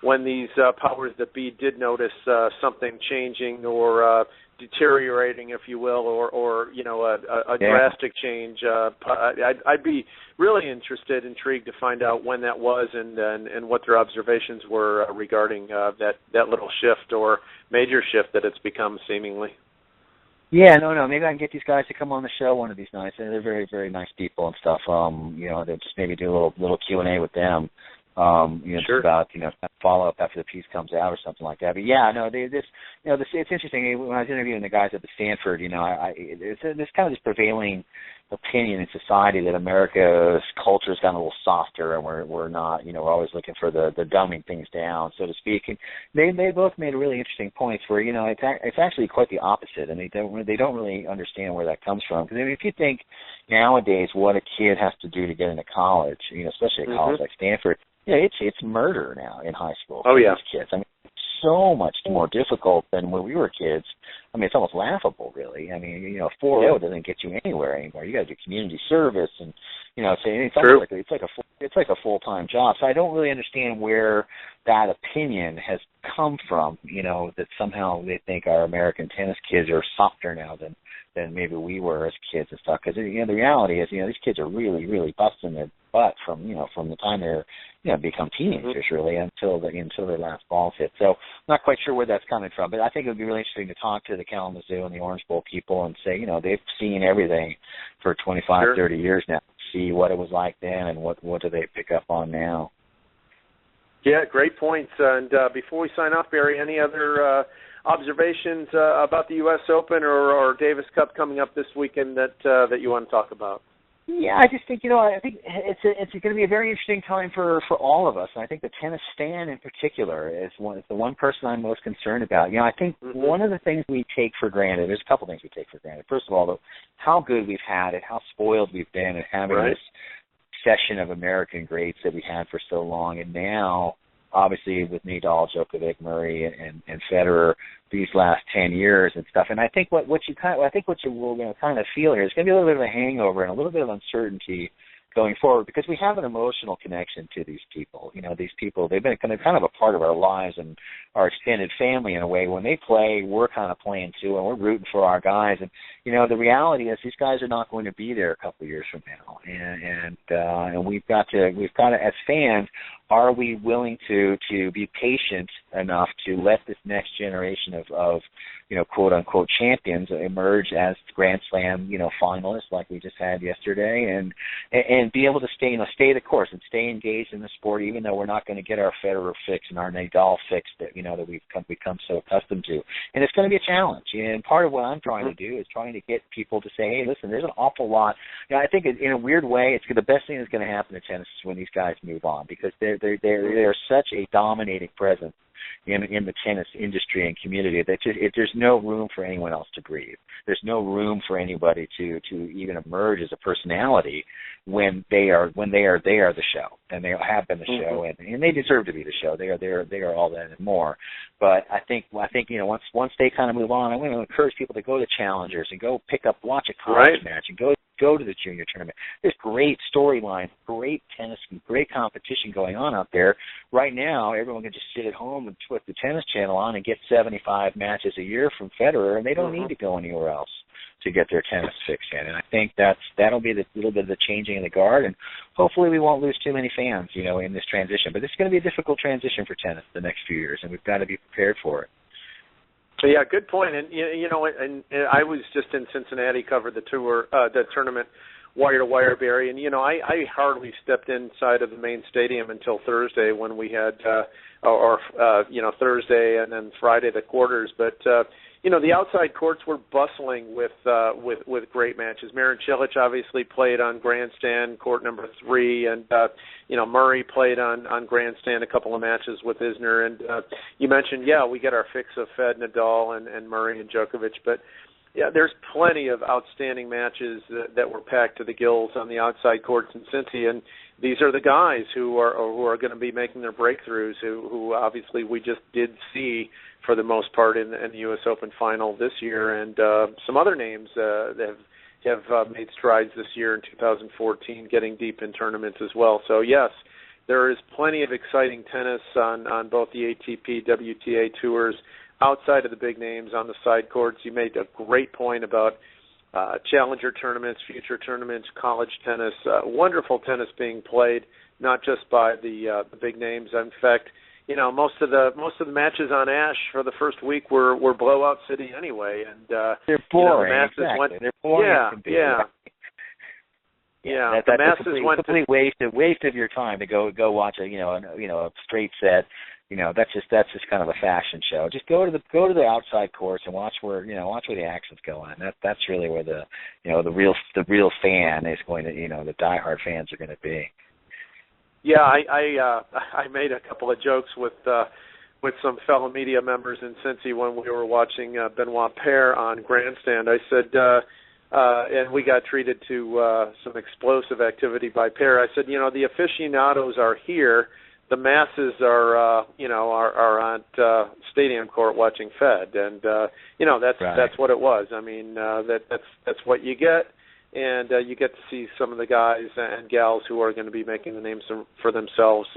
when these powers that be did notice something changing or deteriorating, if you will, or a drastic change. I'd be really intrigued to find out when that was and what their observations were regarding that little shift or major shift that it's become seemingly. Yeah, no. Maybe I can get these guys to come on the show one of these nights. They're very, very nice people and stuff. They'll just maybe do a little Q&A with them. Sure. Just about follow up after the piece comes out or something like that. But yeah, no, it's interesting. When I was interviewing the guys at the Stanford, there's kind of this prevailing opinion in society that America's culture's gotten a little softer, and we're not, we're always looking for the dumbing things down, so to speak. And they both made really interesting points where it's actually quite the opposite, and they don't really understand where that comes from. Because if you think nowadays what a kid has to do to get into college, especially a college like Stanford. It's murder now in high school for these kids. I mean, it's so much more difficult than when we were kids. I mean, it's almost laughable, really. I mean, 4.0 doesn't get you anywhere anymore. You got to do community service, and it's almost it's like a full-time job. So I don't really understand where that opinion has come from. That somehow they think our American tennis kids are softer now than maybe we were as kids and stuff. Because the reality is, these kids are really, really busting their butt from the time they're become teenagers really until their last balls hit. So I'm not quite sure where that's coming from, but I think it would be really interesting to talk to the Kalamazoo and the Orange Bowl people and say, they've seen everything for 25, 30 years now. See what it was like then and what do they pick up on now. Yeah, great points. And before we sign off, Barry, any other observations about the U.S. Open or Davis Cup coming up this weekend that you want to talk about? Yeah, I just think, I think it's going to be a very interesting time for all of us. And I think the tennis fan in particular is the one person I'm most concerned about. I think one of the things we take for granted, there's a couple things we take for granted. First of all, how good we've had it, how spoiled we've been at having this session of American greats that we had for so long. And now, obviously, with Nadal, Djokovic, Murray, and Federer, these last 10 years and stuff. And I think what you will kind of feel here is going to be a little bit of a hangover and a little bit of uncertainty going forward, because we have an emotional connection to these people. These people, they've been kind of a part of our lives and our extended family in a way. When they play, we're kind of playing too, and we're rooting for our guys. And the reality is these guys are not going to be there a couple of years from now. And we've got to as fans, are we willing to be patient enough to let this next generation of quote unquote champions emerge as Grand Slam finalists like we just had yesterday, and be able to stay the course and stay engaged in the sport, even though we're not going to get our Federer fix and our Nadal fix that that we've become so accustomed to. And it's going to be a challenge. And part of what I'm trying to do is trying to get people to say, hey, listen, there's an awful lot. I think in a weird way, it's the best thing that's going to happen to tennis is when these guys move on, because they're such a dominating presence in the tennis industry and community that there's no room for anyone else to breathe. There's no room for anybody to even emerge as a personality when they are the show, and they have been the show, and they deserve to be the show. They are all that and more. But I think once they kind of move on, I'm going to encourage people to go to challengers and go watch a college match and go to the junior tournament. There's great storylines, great tennis, great competition going on out there. Right now, everyone can just sit at home and put the tennis channel on and get 75 matches a year from Federer, and they don't need to go anywhere else to get their tennis fix in. And I think that'll be the little bit of the changing of the guard, and hopefully we won't lose too many fans, in this transition. But it's going to be a difficult transition for tennis the next few years, and we've got to be prepared for it. Yeah, good point. And and I was just in Cincinnati, covered the tournament wire to wire, Barry. And I hardly stepped inside of the main stadium until Thursday when we had Thursday and then Friday the quarters. But the outside courts were bustling with great matches. Marin Cilic obviously played on Grandstand, court number 3, and Murray played on Grandstand a couple of matches with Isner. And you mentioned, we get our fix of Fed, Nadal, and Murray and Djokovic, but there's plenty of outstanding matches that were packed to the gills on the outside courts in Cincy, and these are the guys who are going to be making their breakthroughs, who obviously we just did see for the most part in the U.S. Open final this year, and some other names that have made strides this year in 2014, getting deep in tournaments as well. So yes, there is plenty of exciting tennis on both the ATP, WTA tours, outside of the big names on the side courts. You made a great point about challenger tournaments, future tournaments, college tennis, wonderful tennis being played, not just by the big names. In fact, most of the matches on Ash for the first week were blowout city anyway, and they're boring. The masses exactly. went, they're boring. Yeah. That's the masses a complete waste of your time to go watch a straight set. That's just kind of a fashion show. Just go to the outside course and watch where the action's going. That's really where the real fan is going to, the diehard fans are going to be. Yeah, I made a couple of jokes with some fellow media members in Cincy when we were watching Benoit Paire on Grandstand. I said, and we got treated to some explosive activity by Paire. I said, the aficionados are here. The masses are on stadium court watching Fed, and that's what it was. I mean, that's what you get. And you get to see some of the guys and gals who are going to be making the names for themselves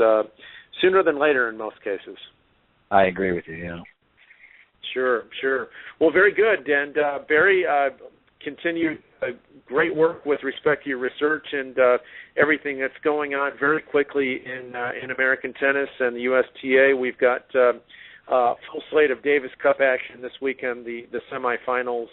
sooner than later in most cases. I agree with you, yeah. Sure. Well, very good. And Barry, continued great work with respect to your research and everything that's going on very quickly in American tennis and the USTA. We've got full slate of Davis Cup action this weekend, the semifinals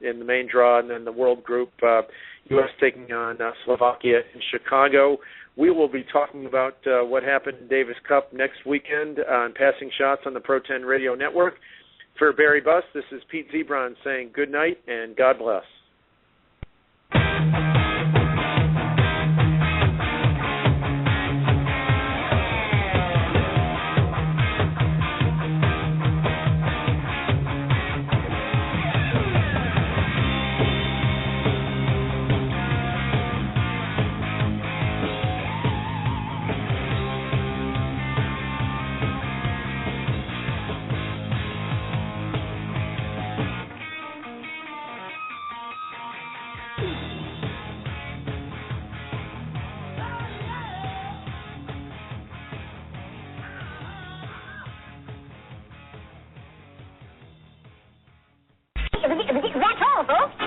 in the main draw, and then the World Group, U.S. taking on Slovakia in Chicago. We will be talking about what happened in Davis Cup next weekend on Passing Shots on the Pro 10 Radio Network. For Barry Buss, this is Pete Ziebron saying good night and God bless. That's all, folks.